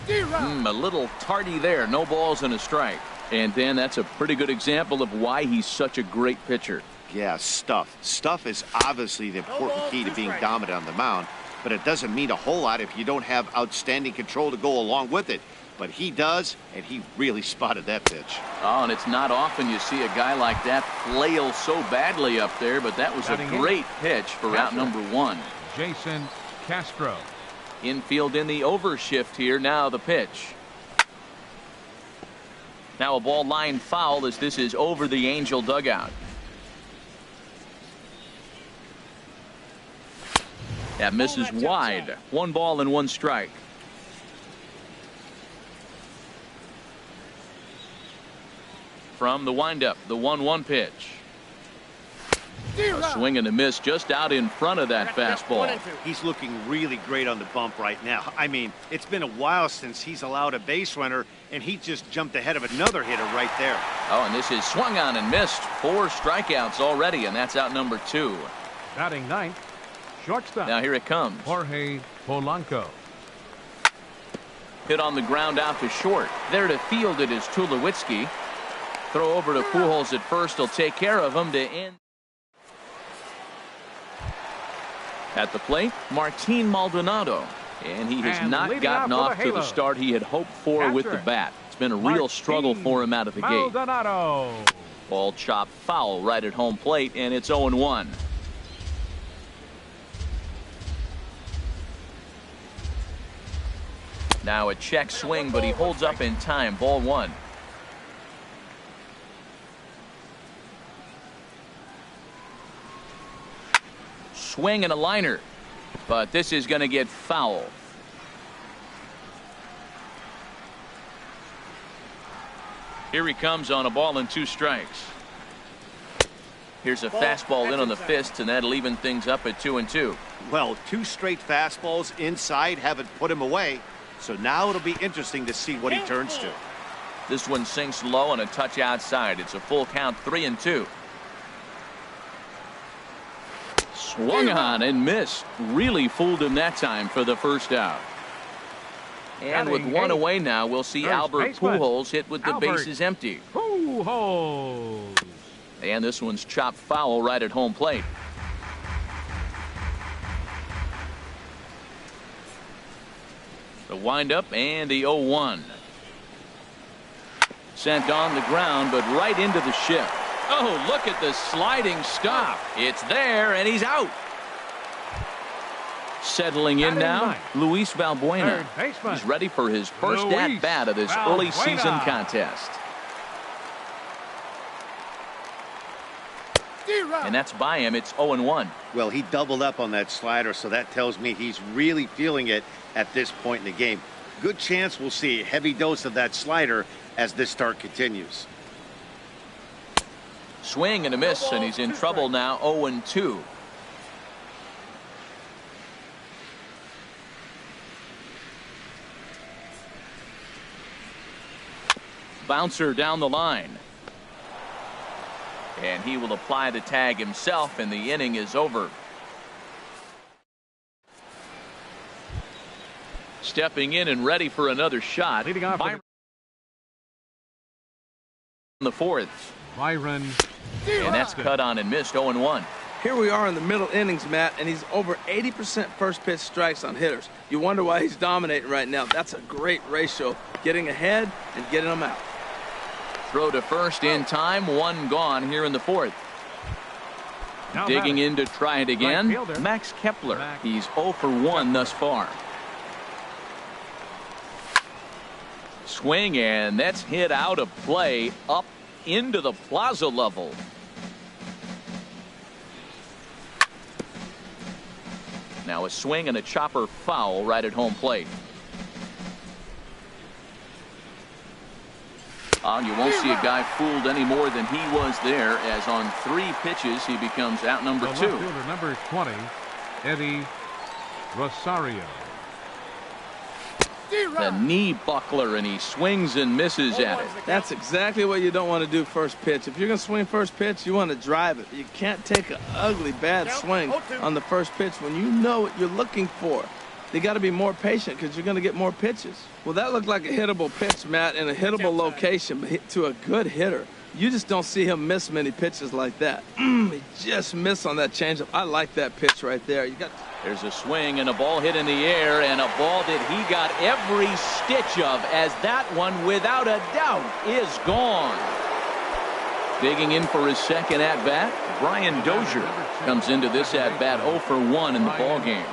A little tardy there. No balls and a strike. And then that's a pretty good example of why he's such a great pitcher. Yeah, stuff. Stuff is obviously the important key to being dominant on the mound, but it doesn't mean a whole lot if you don't have outstanding control to go along with it. But he does, and he really spotted that pitch. Oh, and it's not often you see a guy like that flail so badly up there, but that was a great pitch for out number 1. Jason Castro. Infield in the overshift here. Now the pitch. Now a ball line foul as this is over the Angel dugout. That misses wide. 1 ball and 1 strike. From the windup, the 1-1 pitch. A swing and a miss just out in front of that fastball. He's looking really great on the bump right now. I mean, it's been a while since he's allowed a base runner, and he just jumped ahead of another hitter right there. Oh, and this is swung on and missed. 4 strikeouts already, and that's out number 2. Batting 9th, shortstop. Now here it comes. Jorge Polanco. Hit on the ground out to short. There to field it is Tulowitzki. Throw over to Pujols at first. He'll take care of him to end. At the plate, Martin Maldonado. And he has not gotten off to the start he had hoped for with the bat. It's been a real struggle for him out of the gate. Maldonado. Ball chopped foul right at home plate, and it's 0-1. Now a check swing, but he holds up in time. Ball 1. Swing and a liner, but this is going to get foul. Here he comes on a ball and 2 strikes. Here's a fastball in on the fist, and that'll even things up at 2-2. Well, 2 straight fastballs inside haven't put him away. So now it'll be interesting to see what he turns to. This one sinks low and a touch outside. It's a full count, 3-2. Swung on and missed. Really fooled him that time for the first out. And with 1 away now, we'll see Albert Pujols hit with the bases empty. Pujols. And this one's chopped foul right at home plate. The windup and the 0-1. Sent on the ground, but right into the shift. Oh, look at the sliding stop. It's there, and he's out. Settling in now, Luis Valbuena. He's ready for his first at-bat of this early season contest. And that's by him. It's 0-1. Well, he doubled up on that slider, so that tells me he's really feeling it at this point in the game. Good chance we'll see a heavy dose of that slider as this start continues. Swing and a miss, and he's in trouble now. 0-2. Bouncer down the line. And he will apply the tag himself, and the inning is over. Stepping in and ready for another shot. Leading off Byron in the 4th. Byron. And that's cut on and missed. 0-1. Here we are in the middle innings, Matt, and he's over 80% first pitch strikes on hitters. You wonder why he's dominating right now. That's a great ratio. Getting ahead and getting them out. Throw to first in time. 1 gone here in the 4th. Now Digging in to try it again. Right Max Kepler. He's 0 for 1 thus far. Swing, and that's hit out of play up into the plaza level. Now a swing and a chopper foul right at home plate. You won't see a guy fooled any more than he was there, as on 3 pitches he becomes out number 2. Number 20, Eddie Rosario. The knee buckler, and he swings and misses at it. That's exactly what you don't want to do first pitch. If you're going to swing first pitch, you want to drive it. You can't take an ugly, bad swing on the first pitch when you know what you're looking for. You got to be more patient because you're going to get more pitches. Well, that looked like a hittable pitch, Matt, in a hittable location, but to a good hitter. You just don't see him miss many pitches like that. He just missed on that changeup. I like that pitch right there. There's a swing and a ball hit in the air, and a ball that he got every stitch of, as that one, without a doubt, is gone. Digging in for his second at-bat, Brian Dozier comes into this at-bat 0 for 1 in the ballgame.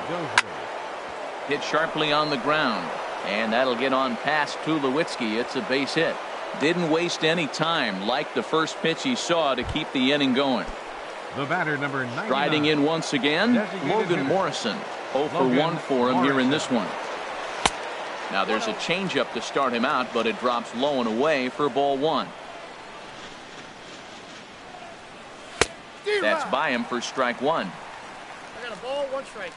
Hit sharply on the ground, and that'll get on past Tulowitzki. It's a base hit. Didn't waste any time, like the first pitch he saw, to keep the inning going. The batter, number 99. Riding in once again, Logan Morrison. 0 for 1 for him here in this one. Now there's a changeup to start him out, but it drops low and away for ball 1. That's by him for strike 1. I got a ball, 1 strike.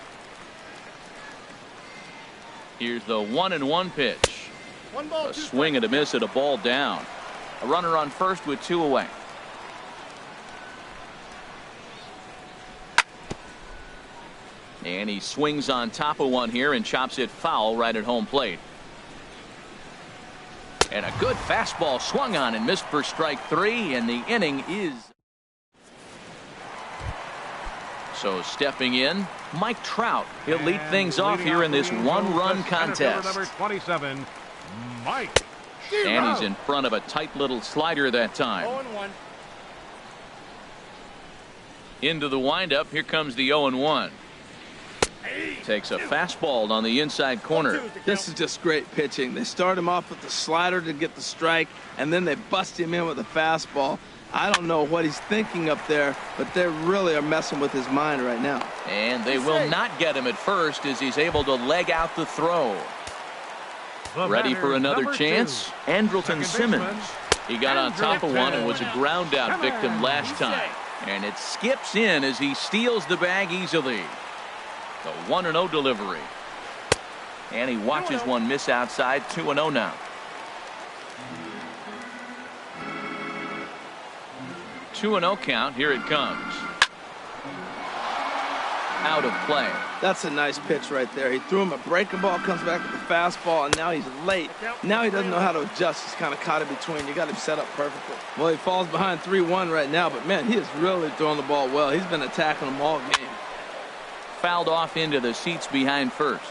Here's the 1-1 pitch. 1 ball, A swing and a miss at a ball down. A runner on first with 2 away. And he swings on top of one here and chops it foul right at home plate. And a good fastball swung on and missed for strike 3, and the inning is. So stepping in, Mike Trout. He'll lead things off here in this 1-run contest. Number 27, Mike. And he's in front of a tight little slider that time. 0-1. Into the windup. Here comes the 0-1. Takes a fastball on the inside corner. This is just great pitching. They start him off with the slider to get the strike, and then they bust him in with a fastball. I don't know what he's thinking up there, but they really are messing with his mind right now. And they will not get him at first as he's able to leg out the throw. Ready for another chance? Andrelton Simmons. He got on top of one and was a ground out victim last time. And it skips in as he steals the bag easily. The 1-0 delivery. And he watches one miss outside. 2-0 now. 2-0 count. Here it comes. Out of play. That's a nice pitch right there. He threw him a breaking ball, comes back with a fastball, and now he's late. Now he doesn't know how to adjust. He's kind of caught in between. You got him set up perfectly. Well, he falls behind 3-1 right now, but man, he is really throwing the ball well. He's been attacking them all game. Fouled off into the seats behind first.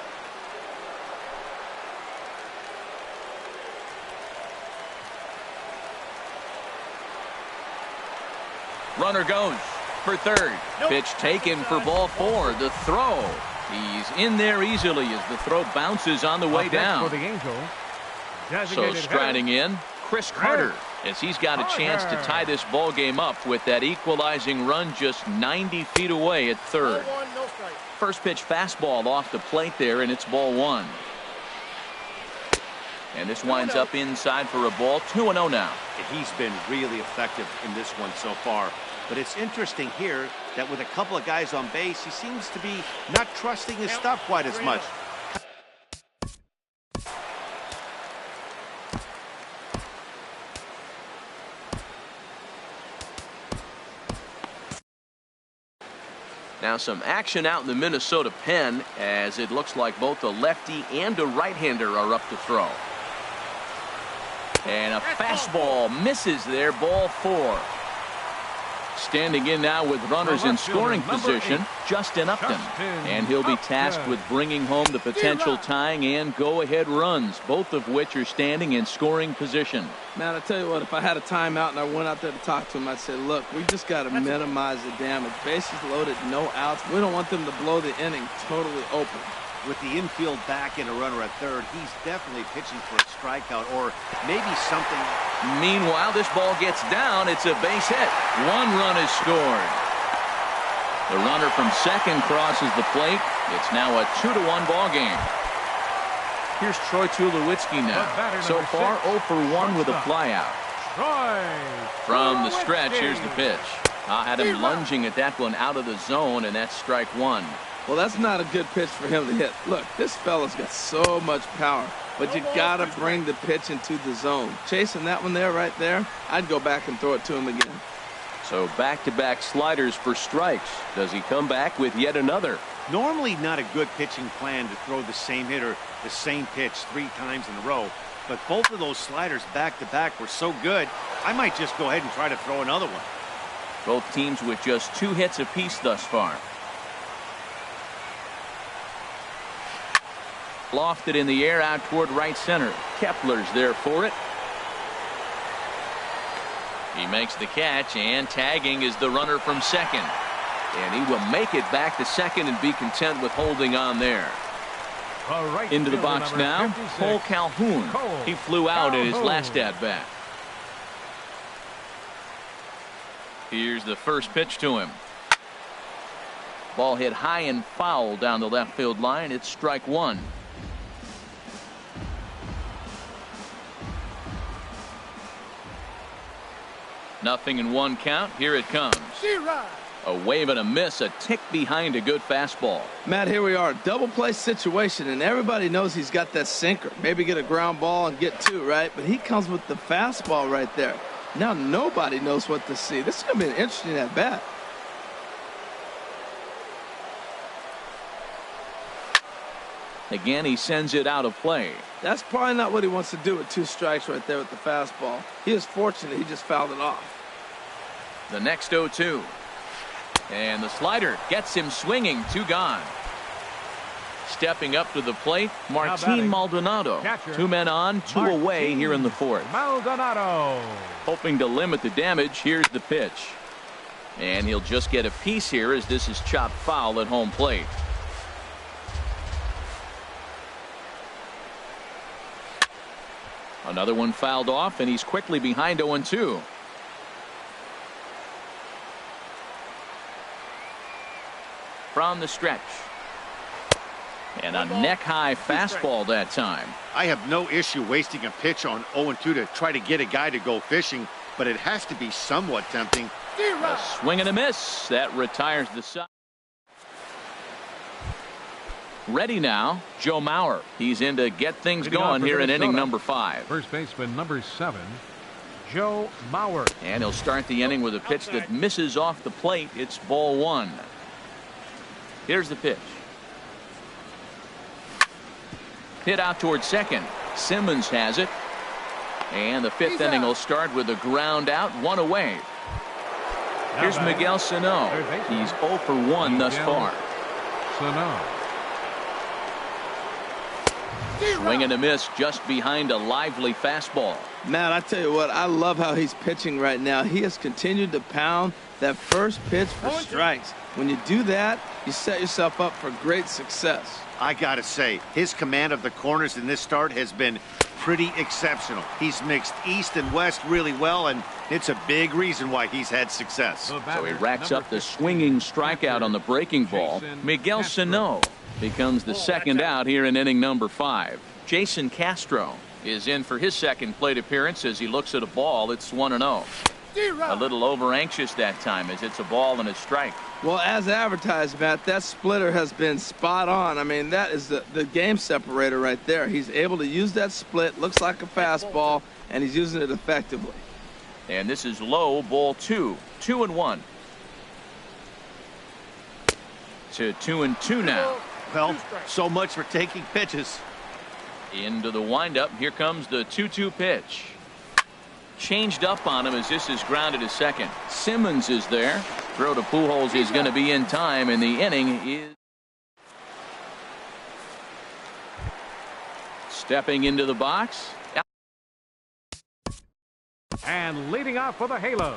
Runner goes for third. Pitch taken for ball 4. The throw. He's in there easily as the throw bounces on the way down. For the Angels, So striding in, Chris Carter, as he's got a chance to tie this ball game up with that equalizing run just 90 feet away at third. First pitch fastball off the plate there, and it's ball 1. And this winds up inside for a ball. 2-0 now. He's been really effective in this one so far. But it's interesting here that with a couple of guys on base, he seems to be not trusting his stuff quite as much. Now some action out in the Minnesota pen as it looks like both a lefty and a right-hander are up to throw. And a fastball misses there, ball 4. Standing in now with runners in scoring position, Justin Upton. And he'll be tasked with bringing home the potential tying and go-ahead runs, both of which are standing in scoring position. Man, I tell you what, if I had a timeout and I went out there to talk to him, I'd say, look, we just got to minimize the damage. Bases loaded, no outs. We don't want them to blow the inning totally open. With the infield back and a runner at third, he's definitely pitching for a strikeout or maybe something. Meanwhile, this ball gets down. It's a base hit. 1 run is scored. The runner from second crosses the plate. It's now a 2-1 ball game. Here's Troy Tulowitzki now. So far, 0 for 1 with a flyout. From the stretch, here's the pitch. I had him lunging at that one out of the zone, and that's strike 1. Well, that's not a good pitch for him to hit. Look, this fella's got so much power, but you got to bring the pitch into the zone. Chasing that one there, right there, I'd go back and throw it to him again. So back-to-back sliders for strikes. Does he come back with yet another? Normally not a good pitching plan to throw the same hitter, the same pitch 3 times in a row. But both of those sliders back-to-back were so good, I might just go ahead and try to throw another one. Both teams with just 2 hits apiece thus far. Lofted in the air out toward right center. Kepler's there for it. He makes the catch, and tagging is the runner from second. And he will make it back to second and be content with holding on there. Into the box now, Cole Calhoun. He flew out in his last at-bat. Here's the first pitch to him. Ball hit high and foul down the left field line. It's strike 1. Nothing in 1 count. Here it comes. A wave and a miss, a tick behind a good fastball. Matt, here we are, double play situation, and everybody knows he's got that sinker. Maybe get a ground ball and get 2, right? But he comes with the fastball right there. Now nobody knows what to see. This is going to be an interesting at bat. Again, he sends it out of play. That's probably not what he wants to do with 2 strikes right there with the fastball. He is fortunate he just fouled it off. The next 0-2. And the slider gets him swinging. 2 gone. Stepping up to the plate, Martin Maldonado. Catcher, 2 men on, 2 away here in the 4th. Maldonado. Hoping to limit the damage. Here's the pitch. And he'll just get a piece here as this is chopped foul at home plate. Another one fouled off, and he's quickly behind 0-2. From the stretch. And a neck-high fastball that time. I have no issue wasting a pitch on 0-2 to try to get a guy to go fishing, but it has to be somewhat tempting. A swing and a miss. That retires the side. Ready now, Joe Mauer. He's in to get things going here in inning number 5. First baseman number 7, Joe Mauer. And he'll start the inning with a pitch that misses off the plate. It's ball 1. Here's the pitch. Hit out towards second. Simmons has it. And the 5th inning will start with a ground out, 1 away. Here's Miguel Sano. He's 0 for 1 thus far. Sano. Swing and a miss just behind a lively fastball. Matt, I tell you what, I love how he's pitching right now. He has continued to pound that first pitch for strikes. When you do that, you set yourself up for great success. I gotta say, his command of the corners in this start has been pretty exceptional. He's mixed east and west really well, and it's a big reason why he's had success. So he racks up the swinging strikeout on the breaking ball. Miguel Sano becomes the second out here in inning number 5. Jason Castro is in for his second plate appearance as he looks at a ball. It's 1-0. A little over anxious that time as it's a ball and a strike. Well, as advertised, Matt, that splitter has been spot on. I mean, that is the game separator right there. He's able to use that split, looks like a fastball, and he's using it effectively. And this is low, ball 2. 2-1. To 2-2 now. Well, so much for taking pitches. Into the windup. Here comes the 2-2 pitch. Changed up on him as this is grounded to second. Simmons is there. Throw to Pujols is going to be in time, and the inning is stepping into the box. And leading off for the Halos,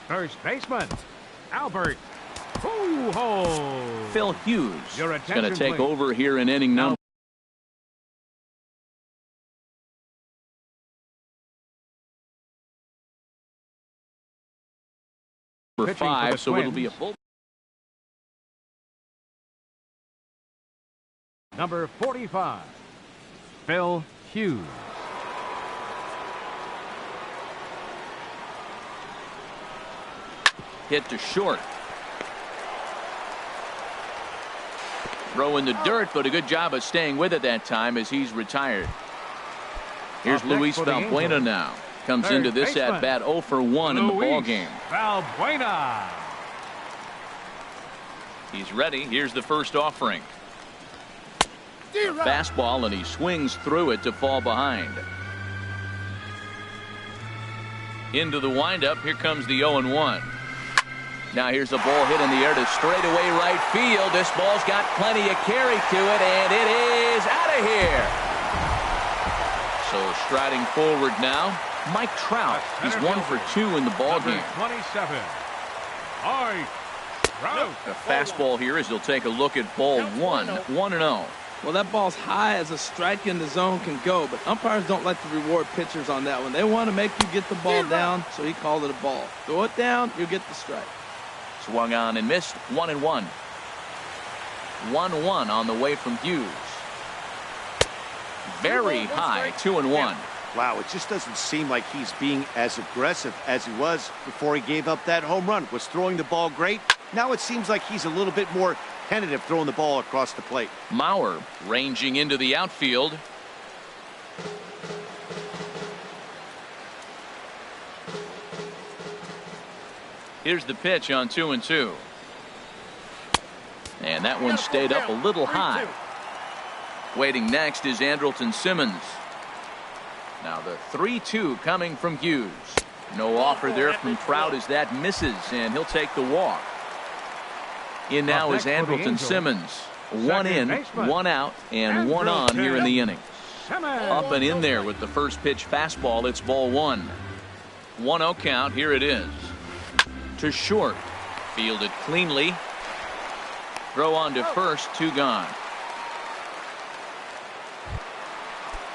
first baseman Albert Pujols. Phil Hughes Your is going to attention, take please. over here in inning number 5, so it'll be a full. Number 45, Phil Hughes. Hit to short. Throw in the dirt, but a good job of staying with it that time as he's retired. Here's Luis Valbuena now. Comes into this at bat 0 for 1 in the ball game. Valbuena. He's ready. Here's the first offering. A fastball, and he swings through it to fall behind. Into the windup. Here comes the 0-1. Now here's a ball hit in the air to straightaway right field. This ball's got plenty of carry to it, and it is out of here. So striding forward now, Mike Trout. He's 1 for 2 in the ball game. 27, Mike Trout. A fastball here as he'll take a look at ball 1. 1-0. Well, that ball's high as a strike in the zone can go, but umpires don't like to reward pitchers on that one. They want to make you get the ball down, so he called it a ball. Throw it down, you get the strike. Swung on and missed. 1-1. 1-1 on the way from Hughes. Very high. 2-1. Wow, it just doesn't seem like he's being as aggressive as he was before he gave up that home run. Was throwing the ball great. Now it seems like he's a little bit more tentative throwing the ball across the plate. Mauer ranging into the outfield. Here's the pitch on 2-2. And that one stayed up a little high. Waiting next is Andrelton Simmons. Now the 3-2 coming from Hughes. No offer there from Trout as that misses, and he'll take the walk. In now is Andrelton Simmons. 1 in, 1 out, and 1 on here in the inning. Up and in there with the first pitch fastball. It's ball 1. 1-0 count. Here it is. to short. Fielded cleanly. Throw on to first, 2 gone.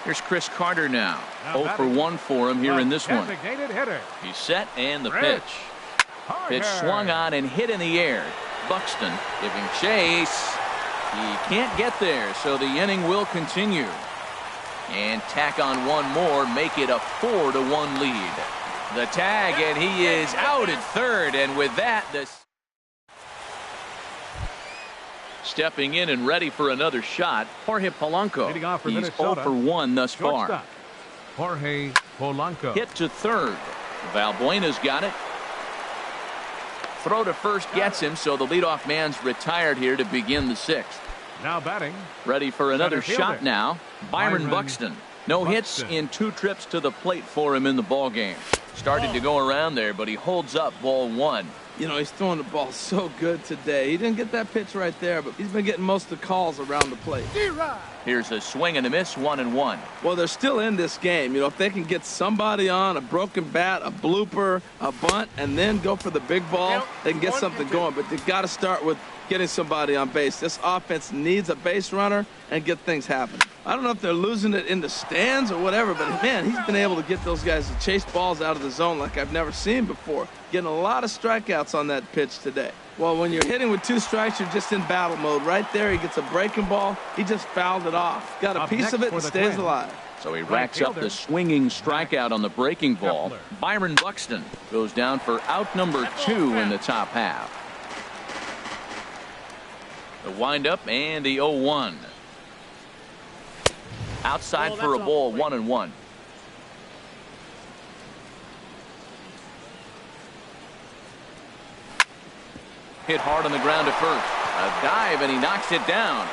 Here's Chris Carter now. 0 for 1 for him here in this one. Hitter. He's set and the pitch. Pitch swung on and hit in the air. Buxton giving chase. He can't get there, so the inning will continue. And tack on one more, make it a 4-1 lead. The tag, and he is out at third, and with that, stepping in and ready for another shot, Jorge Polanco. He's 0 for 1 thus far. Jorge Polanco. Hit to third. Valbuena's got it. Throw to first gets him, so the leadoff man's retired here to begin the 6th. Now batting. Ready for another shot now. Byron Buxton. No hits in 2 trips to the plate for him in the ball game. Started to go around there, but he holds up ball 1. You know, he's throwing the ball so good today. He didn't get that pitch right there, but he's been getting most of the calls around the plate. Here's a swing and a miss, 1-1. Well, they're still in this game. You know, if they can get somebody on, a broken bat, a blooper, a bunt, and then go for the big ball, they can get something going. But they've got to start with getting somebody on base. This offense needs a base runner and get things happening. I don't know if they're losing it in the stands or whatever, but man, he's been able to get those guys to chase balls out of the zone like I've never seen before. Getting a lot of strikeouts on that pitch today. Well, when you're hitting with 2 strikes, you're just in battle mode. Right there, he gets a breaking ball. He just fouled it off. Got a piece of it and stays alive. So he racks up the swinging strikeout on the breaking ball. Byron Buxton goes down for out number 2 in the top half. The windup and the 0-1. Outside for a ball, 1-1. Hit hard on the ground to first. A dive, and he knocks it down.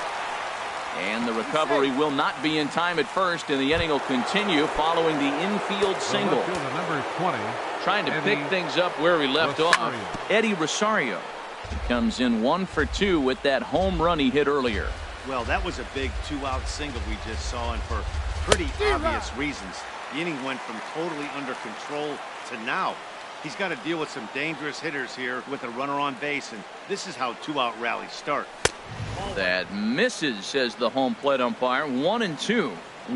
And the recovery will not be in time at first, and the inning will continue following the infield single. Number 20. Trying to pick things up where he left off. Eddie Rosario comes in 1 for 2 with that home run he hit earlier. Well, that was a big 2-out single we just saw, and for pretty obvious reasons. The inning went from totally under control to now. He's got to deal with some dangerous hitters here with a runner on base, and this is how 2-out rallies start. That misses, says the home plate umpire. 1-2.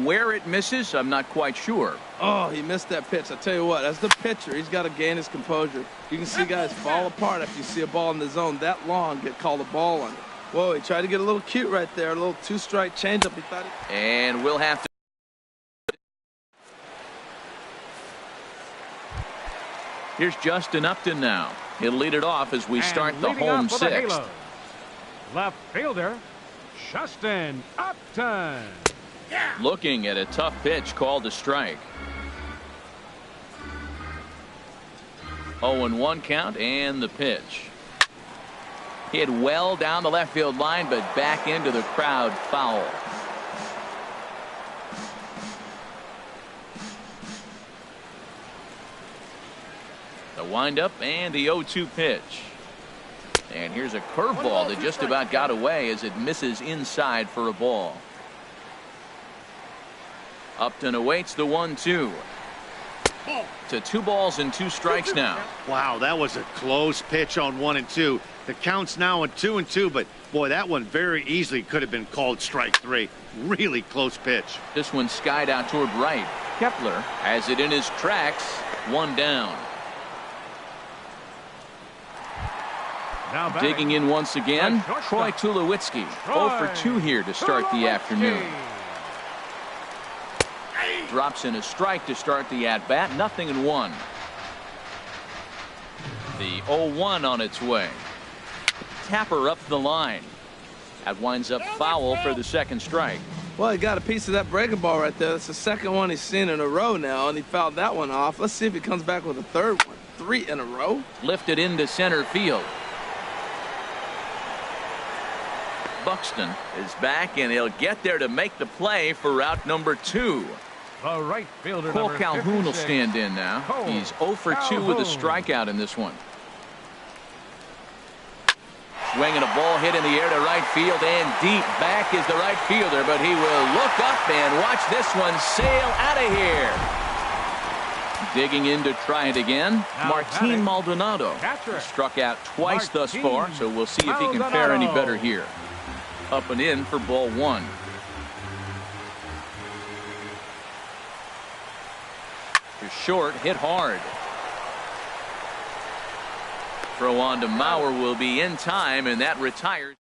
Where it misses, I'm not quite sure. Oh, he missed that pitch. I tell you what, as the pitcher, he's got to gain his composure. You can see guys fall apart after you see a ball in the zone that long get called a ball on it. Whoa, he tried to get a little cute right there. A little 2-strike changeup. He thought he... And we'll have to... Here's Justin Upton now. He'll lead it off as we start the home 6th. Left fielder, Justin Upton. Looking at a tough pitch called a strike. 0-1 count and the pitch. Hit well down the left field line, but back into the crowd, foul. The windup and the 0-2 pitch. And here's a curveball that just about got away as it misses inside for a ball. Upton awaits the 1-2. To 2 balls and 2 strikes now. Wow, that was a close pitch on 1 and 2. The count's now at 2-2, but boy, that one very easily could have been called strike 3. Really close pitch. This one skied out toward right. Kepler has it in his tracks. 1 down. Digging in once again, Troy Tulowitzki. 0 for 2 here to start the afternoon. Drops in a strike to start the at-bat. 0-1. The 0-1 on its way. Tapper up the line. That winds up foul for the 2nd strike. Well, he got a piece of that breaking ball right there. That's the 2nd one he's seen in a row now, and he fouled that one off. Let's see if he comes back with a 3rd one. 3 in a row. Lifted into center field. Buxton is back, and he'll get there to make the play for out number 2. The right fielder, Cole Calhoun will stand in now. He's 0 for 2 with a strikeout in this one. Swinging a ball hit in the air to right field, and deep back is the right fielder, but he will look up and watch this one sail out of here. Digging in to try it again. Now Martin batting. Maldonado. Catcher. Struck out twice thus Martin far, so we'll see if he can fare any Maldonado. better here. Up and in for ball one. To short, hit hard. Throw on to Mauer will be in time, and that retires.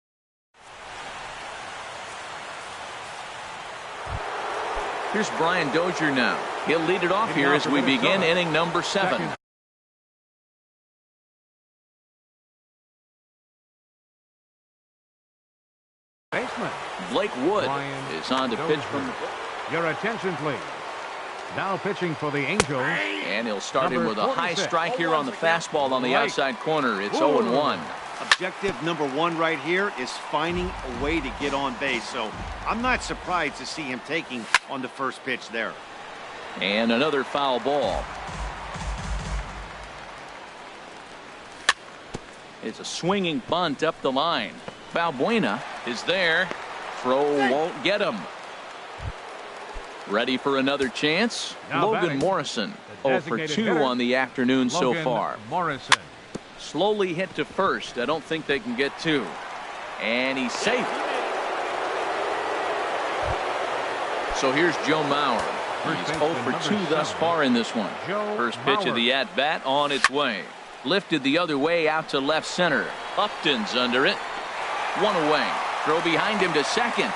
Here's Brian Dozier now. He'll lead it off here as we begin inning number 7. Second. Baseman. Blake Wood Brian is on to pitch Dozier. from the... Your attention, please. Now pitching for the Angels. And he'll start him Number with a high 46. strike here on the fastball on the Blake. outside corner. It's Ooh. 0-1. Objective number 1 right here is finding a way to get on base. So I'm not surprised to see him taking on the first pitch there. And another foul ball. It's a swinging bunt up the line. Valbuena is there. Throw won't get him. Ready for another chance. Now Logan batting, Morrison. the 0 for designated 2 hitter, on the afternoon so Logan far. Morrison. Slowly hit to first. I don't think they can get 2. And he's safe. So here's Joe Mauer. He's 0 for 2 thus far in this one. Joe First pitch Mauer. of the at-bat on its way. Lifted the other way out to left center. Upton's under it. 1 away. Throw behind him to second.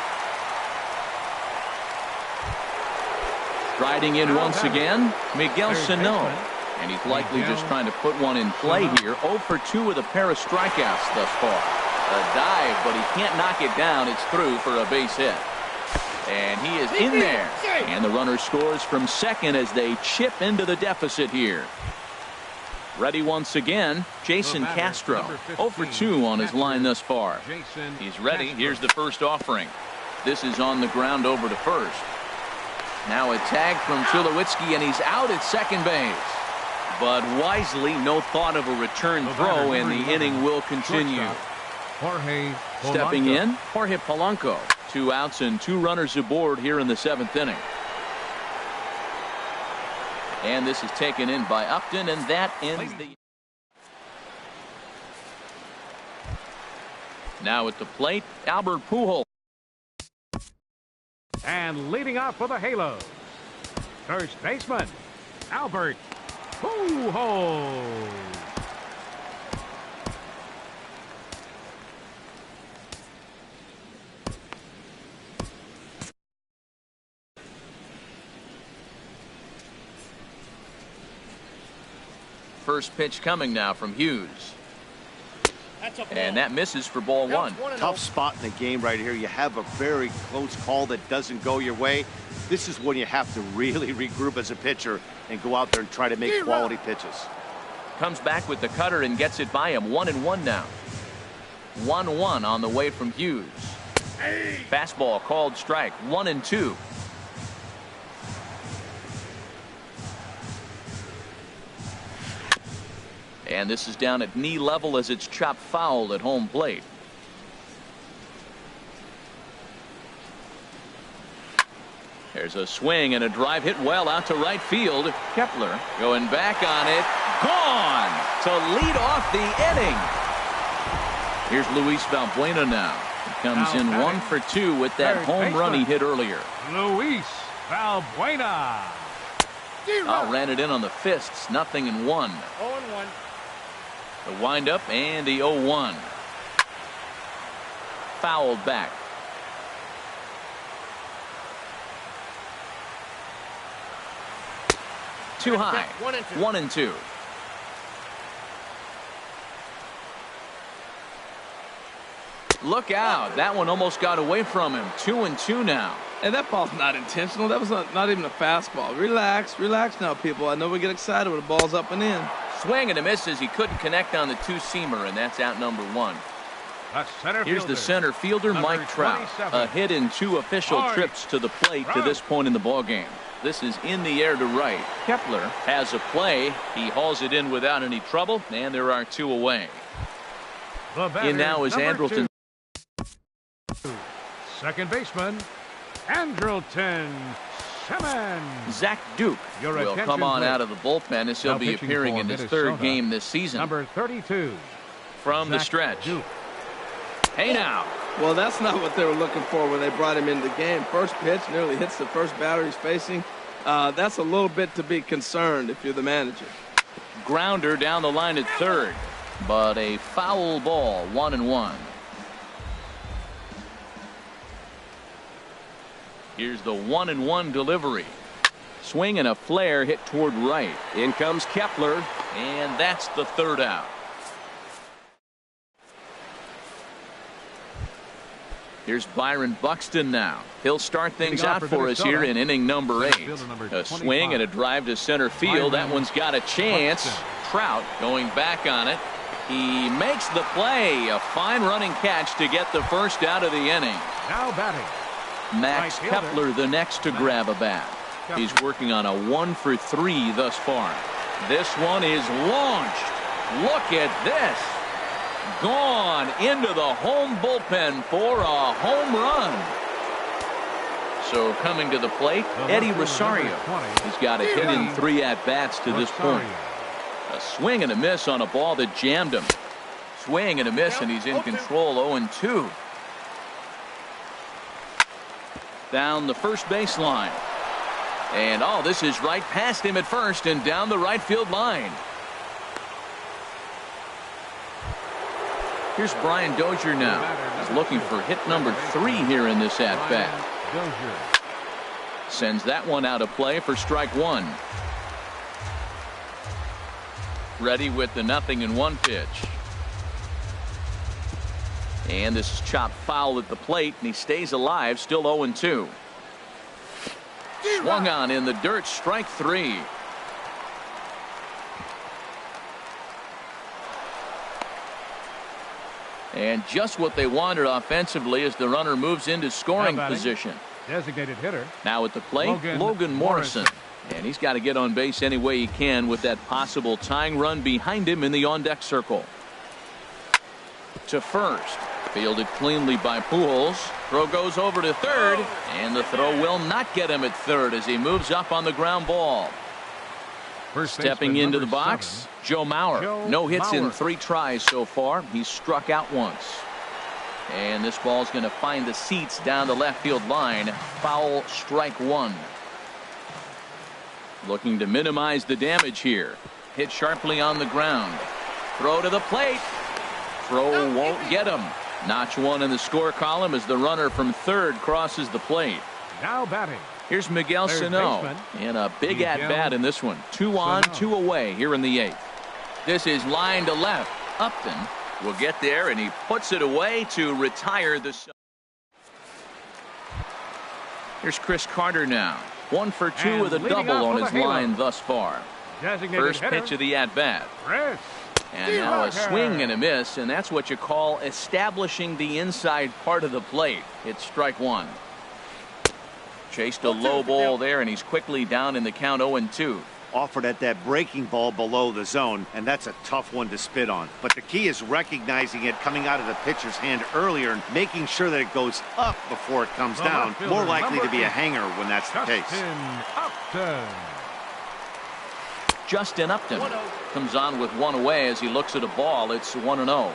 Striding in once again, Miguel Sano. And he's likely just trying to put one in play here. 0 for 2 with a pair of strikeouts thus far. A dive, but he can't knock it down. It's through for a base hit. And he is in there. And the runner scores from second as they chip into the deficit here. Ready once again, Jason Castro. 0 for 2 on his line thus far. He's ready. Here's the first offering. This is on the ground over to first. Now a tag from Tulowitzki, and he's out at second base. But wisely, no thought of a return throw, and the inning will continue. Jorge Stepping Polanco. in, Jorge Polanco. 2 outs and 2 runners aboard here in the 7th inning. And this is taken in by Upton, and that ends the... Now at the plate, Albert Pujols. And leading off for the Halos, first baseman, Albert Pujols. First pitch coming now from Hughes. That's a ball. And that misses for ball 1. Tough spot in the game right here. You have a very close call that doesn't go your way. This is when you have to really regroup as a pitcher and go out there and try to make quality pitches. Comes back with the cutter and gets it by him. 1-1 now. 1-1 on the way from Hughes. Fastball called strike. 1-2. And this is down at knee level as it's chopped foul at home plate. There's a swing and a drive hit well out to right field. Kepler going back on it. Gone to lead off the inning. Here's Luis Valbuena now. He comes in 1 for 2 with that home run he hit earlier. Luis Valbuena. Oh, ran it in on the fists. 0-1. 0-1. The windup and the 0-1. Fouled back. Too high. 1-2. Look out. That one almost got away from him. 2-2 now. And that ball's not intentional. That was not even a fastball. Relax. Relax now, people. I know we get excited when the ball's up and in. Swing and a miss as he couldn't connect on the 2-seamer, and that's out number 1. Here's the center fielder, Mike Trout. 27. A hit in 2 official trips to the plate to this point in the ballgame. This is in the air to right. Kepler has a play. He hauls it in without any trouble, and there are 2 away. In now is Andrelton. 2. Second baseman, Andrelton Simmons. Zach Duke Your will come attention, on please. out of the bullpen as he'll Now be pitching appearing for in his Minnesota, third game this season. Number 32. From the Zach stretch. Duke. Hey now. Well, that's not what they were looking for when they brought him into the game. First pitch nearly hits the first batter he's facing. That's a little bit to be concerned if you're the manager. Grounder down the line at third, but a foul ball, 1-1. Here's the 1-1 delivery. Swing and a flare hit toward right. In comes Kepler, and that's the third out. Here's Byron Buxton now. He'll start things out for us here in inning number 8. A swing and a drive to center field. That one's got a chance. Trout going back on it. He makes the play. A fine running catch to get the first out of the inning. Now batting. Max Kepler the next to grab a bat. He's working on a 1-for-3 thus far. This one is launched. Look at this. Gone into the home bullpen for a home run. So coming to the plate, Eddie Rosario. He's got a hit in 3 at-bats to this point. A swing and a miss on a ball that jammed him. Swing and a miss, and he's in control, 0-2. Down the first baseline. And this is right past him at first and down the right field line. Here's Brian Dozier now. He's looking for hit number 3 here in this at-bat. Sends that one out of play for strike 1. Ready with the 0-1 pitch. And this is chopped foul at the plate, and he stays alive, still 0-2. Swung on in the dirt, strike 3. And just what they wanted offensively as the runner moves into scoring position. Designated hitter. Now at the plate, Logan Morrison. And he's got to get on base any way he can with that possible tying run behind him in the on-deck circle. To first. Fielded cleanly by Pujols. Throw goes over to third. And the throw will not get him at third as he moves up on the ground ball. Stepping into the box, Joe Mauer. No hits in 3 tries so far. He's struck out once. And this ball's going to find the seats down the left field line. Foul, strike 1. Looking to minimize the damage here. Hit sharply on the ground. Throw to the plate. Throw won't get him. Notch 1 in the score column as the runner from third crosses the plate. Now batting. Here's Miguel Sano in a big at-bat in this one. 2 on, 2 away here in the 8th. This is line to left. Upton will get there, and he puts it away to retire the. Here's Chris Carter now. 1 for 2 with a double on his line thus far. First pitch of the at-bat. And now a swing and a miss, and that's what you call establishing the inside part of the plate. It's strike 1. Chased a low ball there, and he's quickly down in the count, 0-2. Offered at that breaking ball below the zone, and that's a tough one to spit on. But the key is recognizing it coming out of the pitcher's hand earlier and making sure that it goes up before it comes down. More likely to be a hanger when that's the case. Justin Upton comes on with 1 away as he looks at a ball. It's 1-0.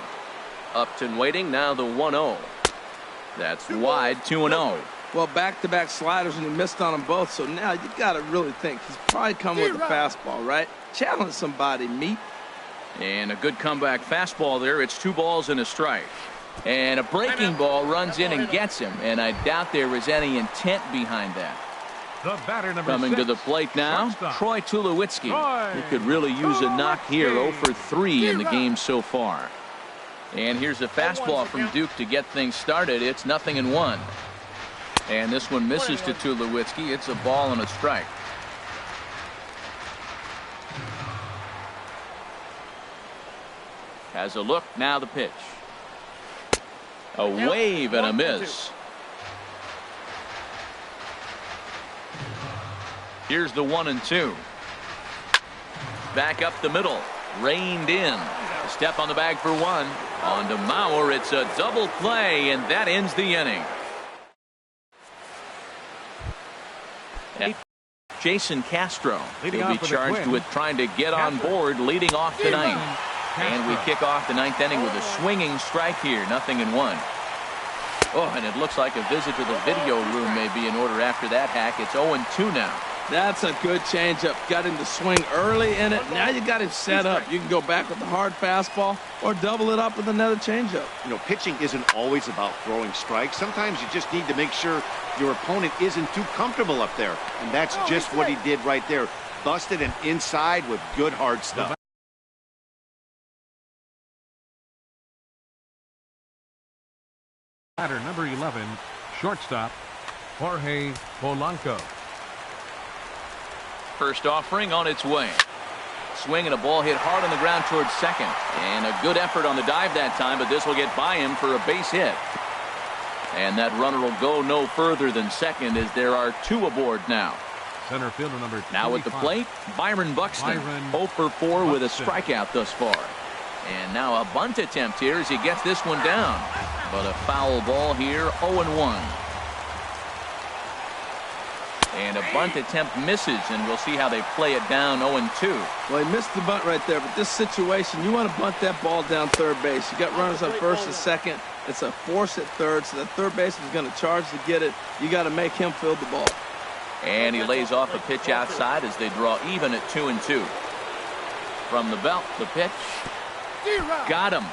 Upton waiting, now the 1-0. That's wide, 2-0. Well, back-to-back sliders, and he missed on them both. So now you got to really think he's probably coming with a fastball, right? Challenge somebody, meat. And a good comeback fastball there. It's 2 balls and a strike. And a breaking ball runs in and gets him. And I doubt there is any intent behind that. The batter number Coming 6, to the plate now, Troy Tulowitzki. He could really use a knock here. 0 for 3 in the game so far. And here's a fastball from Duke to get things started. It's 0-1. And this one misses to Tulowitzki. It's a ball and a strike. Has a look, now the pitch. A wave and a miss. Here's the 1-2. Back up the middle. Reined in. A step on the bag for 1. On to Mauer. It's a double play, and that ends the inning. Jason Castro. Leading He'll be off for the charged Twins, with trying to get on Castro. board leading off the ninth. And we Castro. kick off the ninth inning with a swinging strike here, 0-1. Oh, and it looks like a visit to the video room may be in order after that hack. It's 0-2 now. That's a good changeup. Got him to swing early in it. Now you got him set up. You can go back with the hard fastball or double it up with another changeup. You know, pitching isn't always about throwing strikes. Sometimes you just need to make sure your opponent isn't too comfortable up there. And that's just what he did right there. Busted an inside with good hard stuff. Batter number 11, shortstop, Jorge Polanco. First offering on its way. Swing and a ball hit hard on the ground towards second. And a good effort on the dive that time, but this will get by him for a base hit. And that runner will go no further than second as there are two aboard now. Center fielder number 25. Now at the plate, Byron Buxton. 0 for 4 with a strikeout thus far. And now a bunt attempt here as he gets this one down. But a foul ball here, 0-1. And a bunt attempt misses, and we'll see how they play it down 0-2. Well, he missed the bunt right there, but this situation, you want to bunt that ball down third base. You got runners on first and second. It's a force at third, so the third baseman is going to charge to get it. You got to make him field the ball. And he lays off a pitch outside as they draw even at 2-2. From the belt, the pitch. Got him.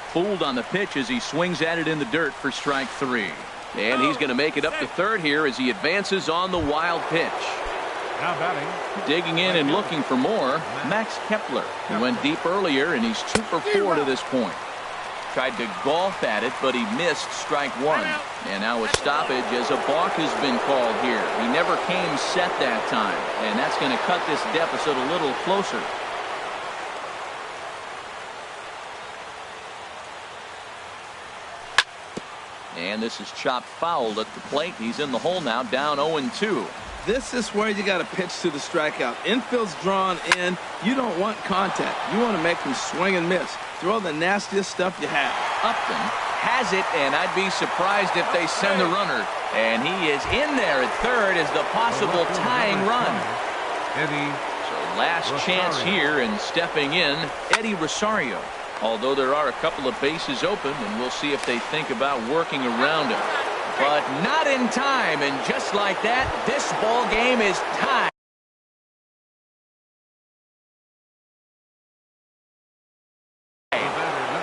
Fooled on the pitch as he swings at it in the dirt for strike 3. And he's going to make it up to third here as he advances on the wild pitch. Now batting. Digging in and looking for more, Max Kepler. He went deep earlier, and he's 2 for 4 to this point. Tried to golf at it, but he missed strike 1. And now a stoppage as a balk has been called here. He never came set that time, and that's going to cut this deficit a little closer. And this is chopped foul at the plate. He's in the hole now, down 0-2. This is where you got to pitch to the strikeout. Infield's drawn in. You don't want contact. You want to make them swing and miss. Throw the nastiest stuff you have. Upton has it, and I'd be surprised if they send the runner. And he is in there at third as the possible tying run. Eddie. So last chance here, and stepping in, Eddie Rosario. Although there are a couple of bases open, and we'll see if they think about working around him. But not in time, and just like that, this ball game is tied.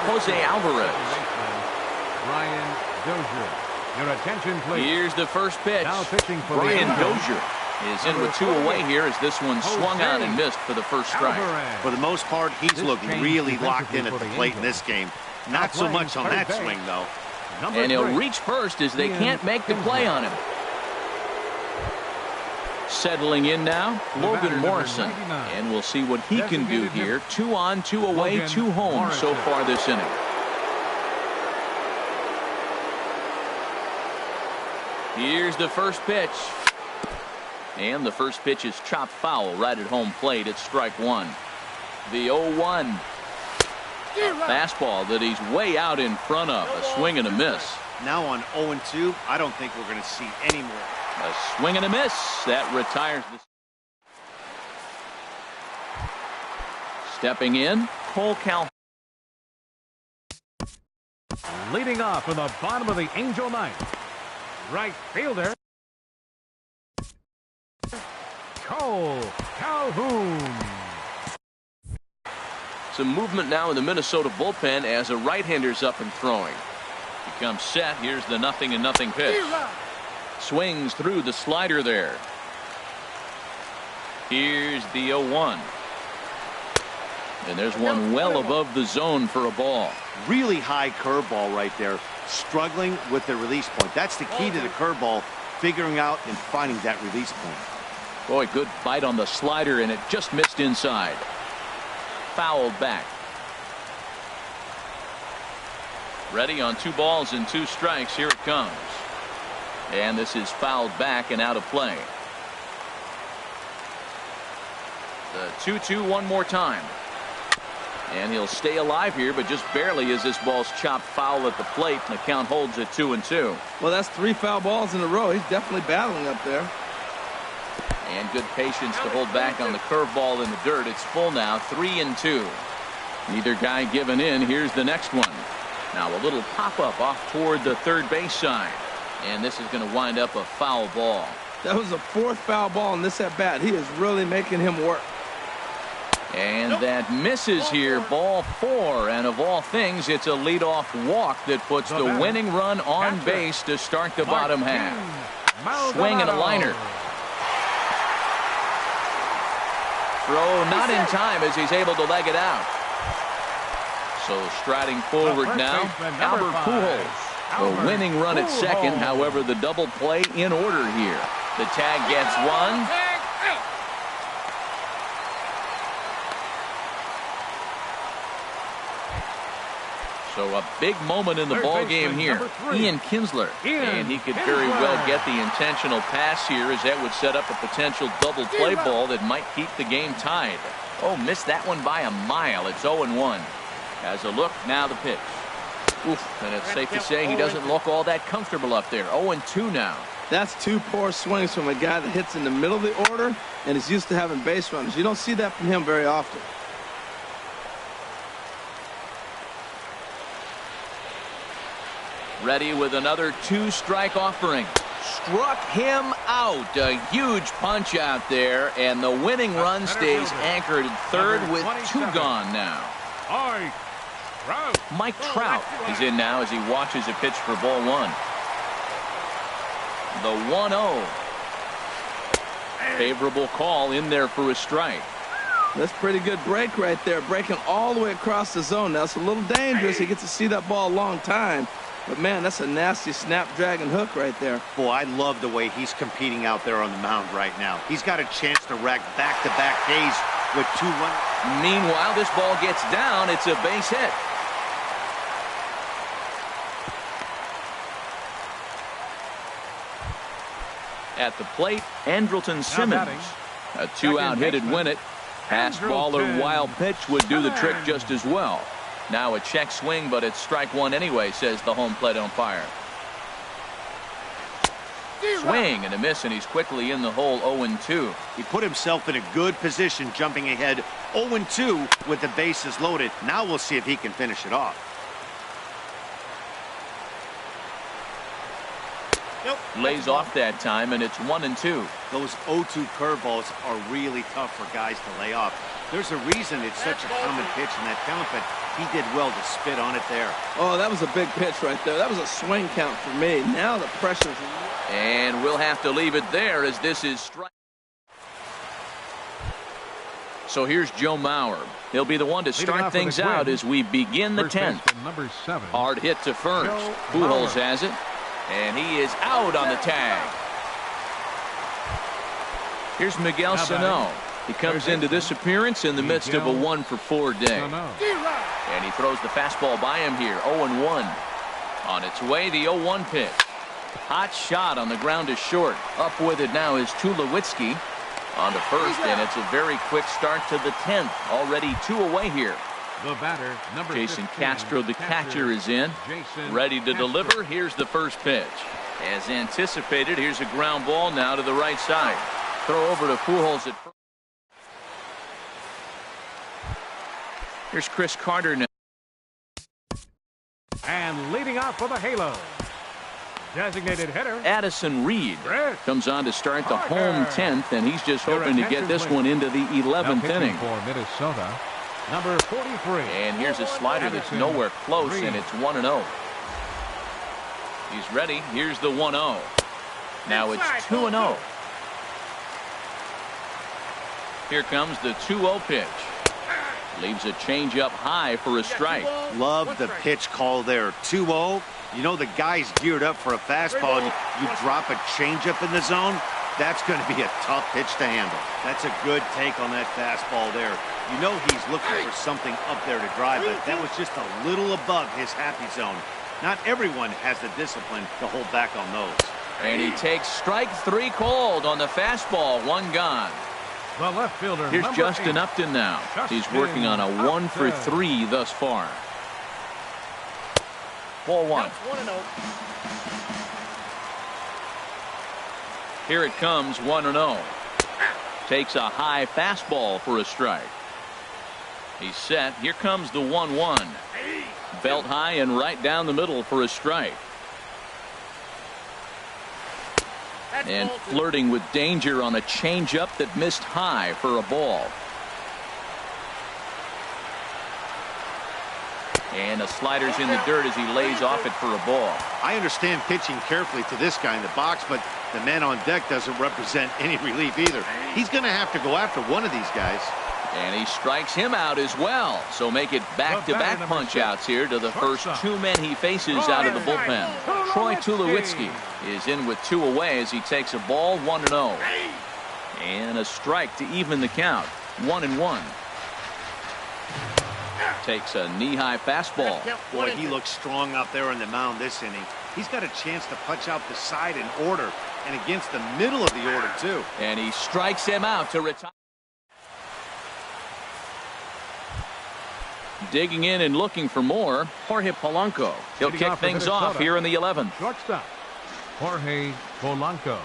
Jose Alvarez. Brian Dozier. Your attention, please. Here's the first pitch. Now pitching for Brian the Dozier is in with 2 away here as this one swung on and missed for the first strike. For the most part, he's looked really locked in at the plate in this game. Not so much on that swing, though. And he'll reach first as they can't make the play on him. Settling in now, Logan Morrison. And we'll see what he can do here. 2 on, 2 away, 2 home so far this inning. Here's the first pitch. And the first pitch is chopped foul right at home plate. It's strike 1. The 0-1. Fastball that he's way out in front of. A swing and a miss. Now on 0-2, I don't think we're going to see any more. A swing and a miss. That retires the. Stepping in, Cole Calhoun. Leading off from the bottom of the Angel ninth. Right fielder. Cole Calhoun. Some movement now in the Minnesota bullpen as a right-hander's up and throwing. He comes set. Here's the 0-0 pitch. Swings through the slider there. Here's the 0-1. And there's one well above the zone for a ball. Really high curveball right there. Struggling with the release point. That's the key to the curveball, figuring out and finding that release point. Boy, good bite on the slider, and it just missed inside. Fouled back. Ready on 2 balls and 2 strikes. Here it comes. And this is fouled back and out of play. The 2-2 one more time. And he'll stay alive here, but just barely as this ball's chopped foul at the plate, and the count holds at 2-2. Well, that's 3 foul balls in a row. He's definitely battling up there. And good patience to hold back on the curveball in the dirt. It's full now, 3-2. Neither guy giving in. Here's the next one. Now a little pop-up off toward the third base side. And this is going to wind up a foul ball. That was the 4th foul ball in this at-bat. He is really making him work. And that misses here, ball 4. And of all things, it's a leadoff walk that puts the winning run on base to start the bottom half. Swing and a liner. Throw not in time as he's able to leg it out. So striding forward now, Albert Pujols. The winning run at second, however, the double play in order here. The tag gets one. So a big moment in the ball game here. Ian Kinsler. And he could very well get the intentional pass here, as that would set up a potential double play ball that might keep the game tied. Oh, missed that one by a mile. It's 0-1. As a look, now the pitch. Oof, and it's safe to say he doesn't look all that comfortable up there. 0-2 now. That's 2 poor swings from a guy that hits in the middle of the order and is used to having base runners. You don't see that from him very often. Ready with another 2-strike offering. Struck him out. A huge punch out there, and the winning run stays anchored at third with 2 gone now. Mike Trout is in now as he watches a pitch for ball 1. The 1-0. Favorable call in there for a strike. That's pretty good break right there, breaking all the way across the zone. Now it's a little dangerous. He gets to see that ball a long time. But, man, that's a nasty snapdragon hook right there. Boy, I love the way he's competing out there on the mound right now. He's got a chance to rack back-to-back Ks with 2 runs. Meanwhile, this ball gets down. It's a base hit. At the plate, Andrelton Simmons. A 2-out hit'd win it. Fastball or wild pitch would do the trick just as well. Now a check swing, but it's strike 1 anyway, says the home plate umpire. Swing and a miss, and he's quickly in the hole. 0-2. He put himself in a good position, jumping ahead 0-2 with the bases loaded. Now we'll see if he can finish it off. Lays off that time, and it's 1-2. Those 0-2 curveballs are really tough for guys to lay off. There's a reason it's such a common pitch in that count, but he did well to spit on it there. Oh, that was a big pitch right there. That was a swing count for me. Now the pressure's... And we'll have to leave it there, as this is strike. So here's Joe Mauer. He'll be the one to start things out as we begin the 10th. Number 7. Hard hit to first. Pujols has it. And he is out on the tag. Here's Miguel Sano. He comes into this appearance in the midst of a 1-for-4 day. And he throws the fastball by him here. 0-1. On its way, the 0-1 pitch. Hot shot on the ground is short. Up with it now is Tulowitzki on to first, and it's a very quick start to the 10th. Already 2 away here. The batter, number Jason 15, Castro, the catcher, is in. Ready to deliver. Here's the first pitch. As anticipated, here's a ground ball now to the right side. Throw over to Pujols at first. Here's Chris Carter now. And leading off for the Halo, designated hitter Addison Reed comes on to start the home 10th, and he's just hoping to get this one into the 11th inning. For Minnesota, number 43. And here's a slider that's nowhere close, and it's 1-0. He's ready. Here's the 1-0. Now it's 2-0. Here comes the 2-0 pitch. Leaves a changeup high for a strike. Love the pitch call there. 2-0. You know the guy's geared up for a fastball, and you drop a changeup in the zone. That's going to be a tough pitch to handle. That's a good take on that fastball there. You know he's looking for something up there to drive, but that was just a little above his happy zone. Not everyone has the discipline to hold back on those. And he takes strike 3 called on the fastball. 1 gone. The left fielder. Here's Justin Upton now. He's working on a 1-for-3 thus far. Ball 1. Here it comes, 1-0. takes a high fastball for a strike. He's set. Here comes the 1-1. Belt high and right down the middle for a strike. And flirting with danger on a changeup that missed high for a ball. And the slider's in the dirt as he lays off it for a ball. I understand pitching carefully to this guy in the box, but the man on deck doesn't represent any relief either. He's going to have to go after one of these guys. And he strikes him out as well. So make it back-to-back punch-outs here to the first two men he faces out of the bullpen. Troy Tulowitzki is in with 2 away as he takes a ball 1-0. And a strike to even the count. 1-1. Takes a knee-high fastball. Boy, he looks strong out there on the mound this inning. He's got a chance to punch out the side in order, and against the middle of the order, too. And he strikes him out to retire. Digging in and looking for more, Jorge Polanco. He'll kick things off here in the 11th. Shortstop, Jorge Polanco.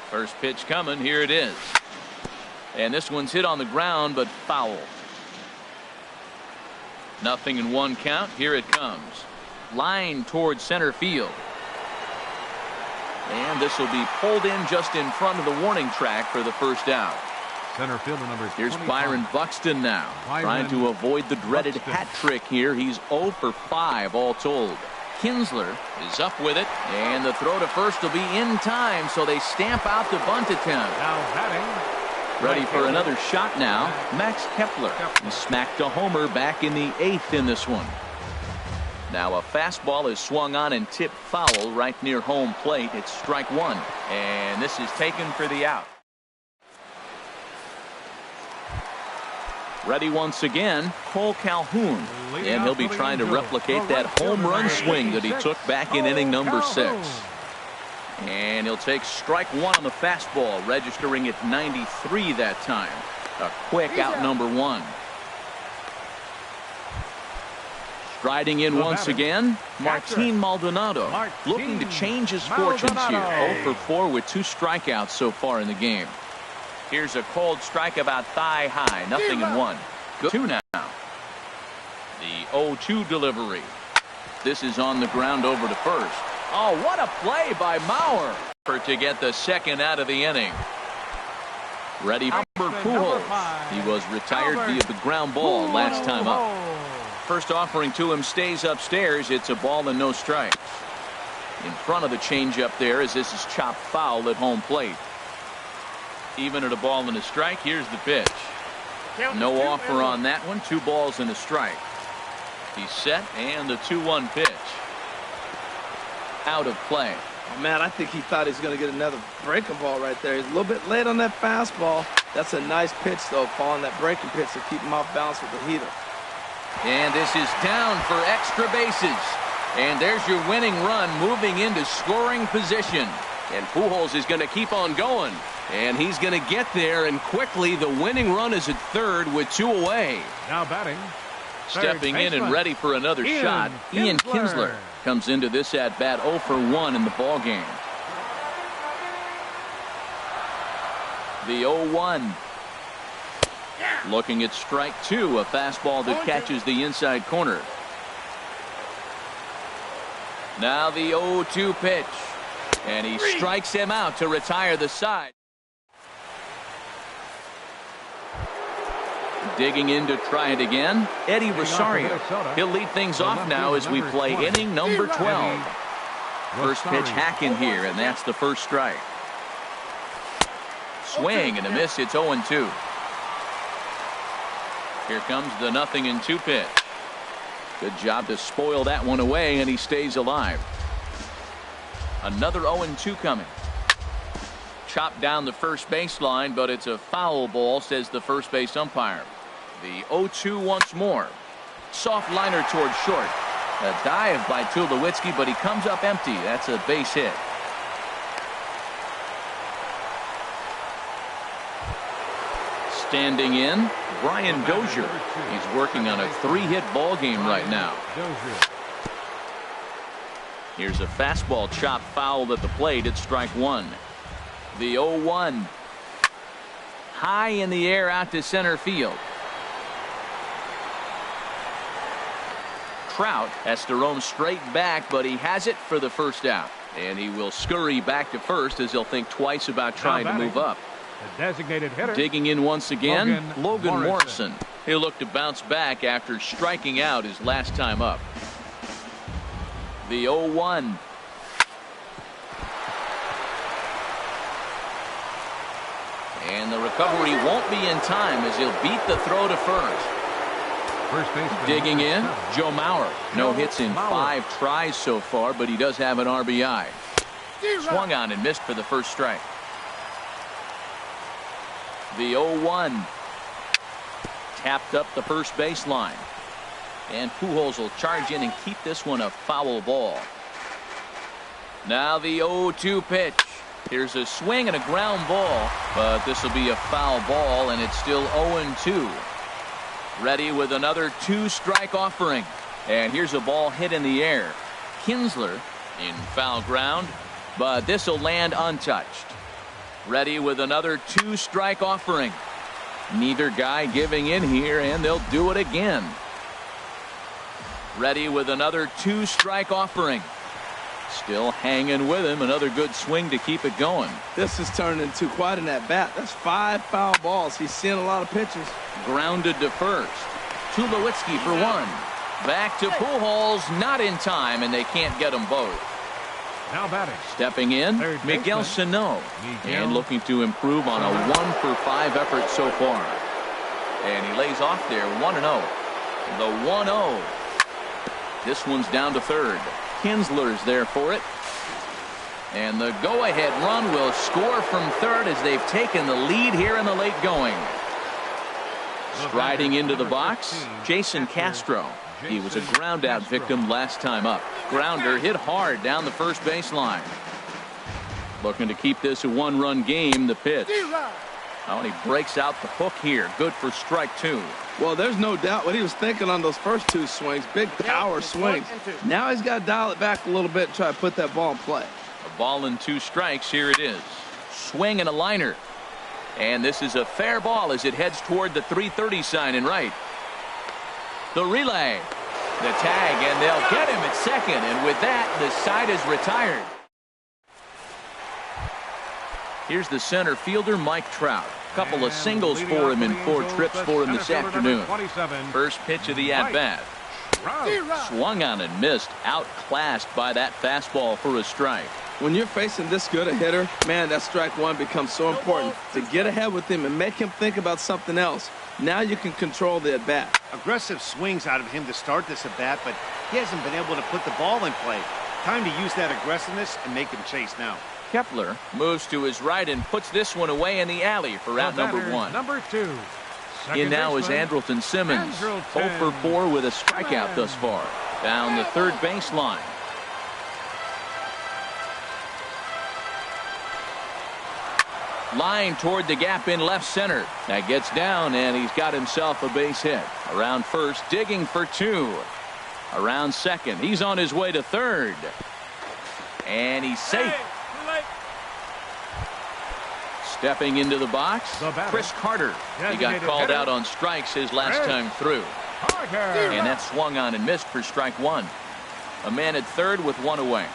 First pitch coming. Here it is. And this one's hit on the ground, but foul. 0-1 count. Here it comes. Line towards center field. And this will be pulled in just in front of the warning track for the first out. Center fielder number 25. Here's Byron Buxton now, trying to avoid the dreaded hat trick here. He's 0 for 5 all told. Kinsler is up with it, and the throw to first will be in time, so they stamp out the bunt attempt. Now batting. Ready for another shot now, Max Kepler. He smacked a homer back in the 8th in this one. Now a fastball is swung on and tipped foul right near home plate. It's strike 1, and this is taken for the out. Ready once again, Cole Calhoun, and he'll be trying to replicate that home run swing that he took back in inning number 6. And he'll take strike 1 on the fastball, registering at 93 that time. A quick out number 1. Striding in once again, Martin Maldonado, looking to change his fortunes here. 0 for 4 with 2 strikeouts so far in the game. Here's a cold strike about thigh high. 0-1. Good 2 now. The 0-2 delivery. This is on the ground over to first. Oh, what a play by Mauer to get the second out of the inning. Ready for Pujols. He was retired via the ground ball last time up. First offering to him stays upstairs. It's a ball and no strikes. In front of the changeup there as this is chopped foul at home plate. Even at a ball and a strike. Here's the pitch. No offer on that one. 2 balls and a strike. He's set, and the 2-1 pitch. Out of play. Oh, man, I think he thought he was going to get another breaking ball right there. He's a little bit late on that fastball. That's a nice pitch, though, following that breaking pitch to keep him off balance with the heater. And this is down for extra bases. And there's your winning run moving into scoring position. And Pujols is going to keep on going. And he's going to get there, and quickly the winning run is at third with 2 away. Now batting. Stepping in and ready for another shot, Ian Kinsler comes into this at bat 0 for 1 in the ball game. The 0-1. Looking at strike 2, a fastball that catches the inside corner. Now the 0-2 pitch. And he strikes him out to retire the side. Digging in to try it again, Eddie Rosario. He'll lead things off now as we play inning number 12. First pitch hacking here, and that's the first strike. Swing and a miss. It's 0-2. Here comes the 0-2 pitch. Good job to spoil that one away, and he stays alive. Another 0-2 coming. Chopped down the first baseline, but it's a foul ball, says the first base umpire. The 0-2 once more. Soft liner towards short. A dive by Tulowitzki, but he comes up empty. That's a base hit. Standing in, Brian Dozier. He's working on a 3-hit ball game right now. Here's a fastball chopped foul at the plate. It's strike 1. The 0-1. High in the air out to center field. Trout has to roam straight back, but he has it for the first out. And he will scurry back to first as he'll think twice about trying to move up. The designated hitter. Digging in once again, Logan Morrison. Morrison. He'll look to bounce back after striking out his last time up. The 0-1. And the recovery won't be in time as he'll beat the throw to first. Digging in, Joe Mauer. No hits in 5 tries so far, but he does have an RBI. Swung on and missed for the first strike. The 0-1. Tapped up the first baseline. And Pujols will charge in and keep this one a foul ball. Now the 0-2 pitch. Here's a swing and a ground ball, but this will be a foul ball, and it's still 0-2. Ready with another 2-strike offering. And here's a ball hit in the air. Kinsler in foul ground, but this will land untouched. Ready with another 2-strike offering. Neither guy giving in here, and they'll do it again. Ready with another 2-strike offering. Still hanging with him. Another good swing to keep it going. This is turning into quite an at-bat. That's 5 foul balls. He's seeing a lot of pitches. Grounded to first. Tulowitzki for 1. Back to Pujols. Not in time, and they can't get them both. Now batting. Stepping in, Miguel Sano. And looking to improve on a 1-for-5 effort so far. And he lays off there 1-0. The 1-0. This one's down to third. Kinsler's there for it. And the go-ahead run will score from third as they've taken the lead here in the late going. Striding into the box, Jason Castro. He was a ground-out victim last time up. Grounder hit hard down the first baseline. Looking to keep this a 1-run game. The pitch. Oh, and he breaks out the hook here. Good for strike 2. Well, there's no doubt what he was thinking on those first 2 swings. Big power swings. Now he's got to dial it back a little bit and try to put that ball in play. A ball and 2 strikes. Here it is. Swing and a liner. And this is a fair ball as it heads toward the 3:30 sign in right. The relay. The tag, and they'll get him at second. And with that, the side is retired. Here's the center fielder, Mike Trout. Couple of singles for him in 4 trips for him this afternoon. First pitch of the at-bat. Swung on and missed. Outclassed by that fastball for a strike. When you're facing this good a hitter, man, that strike 1 becomes so important. To get ahead with him and make him think about something else. Now you can control the at-bat. Aggressive swings out of him to start this at-bat, but he hasn't been able to put the ball in play. Time to use that aggressiveness and make him chase now. Kepler moves to his right and puts this one away in the alley for out number 1. Number 2. In now is Andrelton Simmons. 0 for 4 with a strikeout thus far. Down the third baseline. Line toward the gap in left center. That gets down, and he's got himself a base hit. Around first, digging for 2. Around second, he's on his way to third. And he's safe. Stepping into the box, Chris Carter. He got called out on strikes his last time through. And that swung on and missed for strike 1. A man at third with 1 away.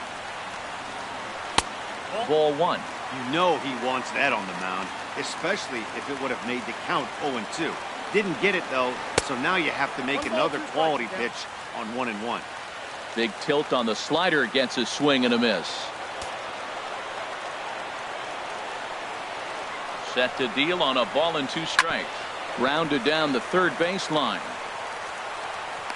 Ball 1. You know he wants that on the mound, especially if it would have made the count 0-2. Didn't get it, though, so now you have to make another quality pitch on 1-1. Big tilt on the slider against a swing and a miss. Set to deal on a ball and 2 strikes. Grounded down the third baseline.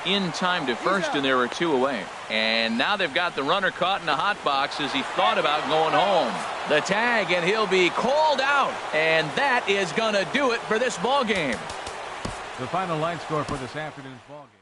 In time to first, and there are 2 away. And now they've got the runner caught in the hot box as he thought about going home. The tag, and he'll be called out. And that is going to do it for this ball game. The final line score for this afternoon's ball game.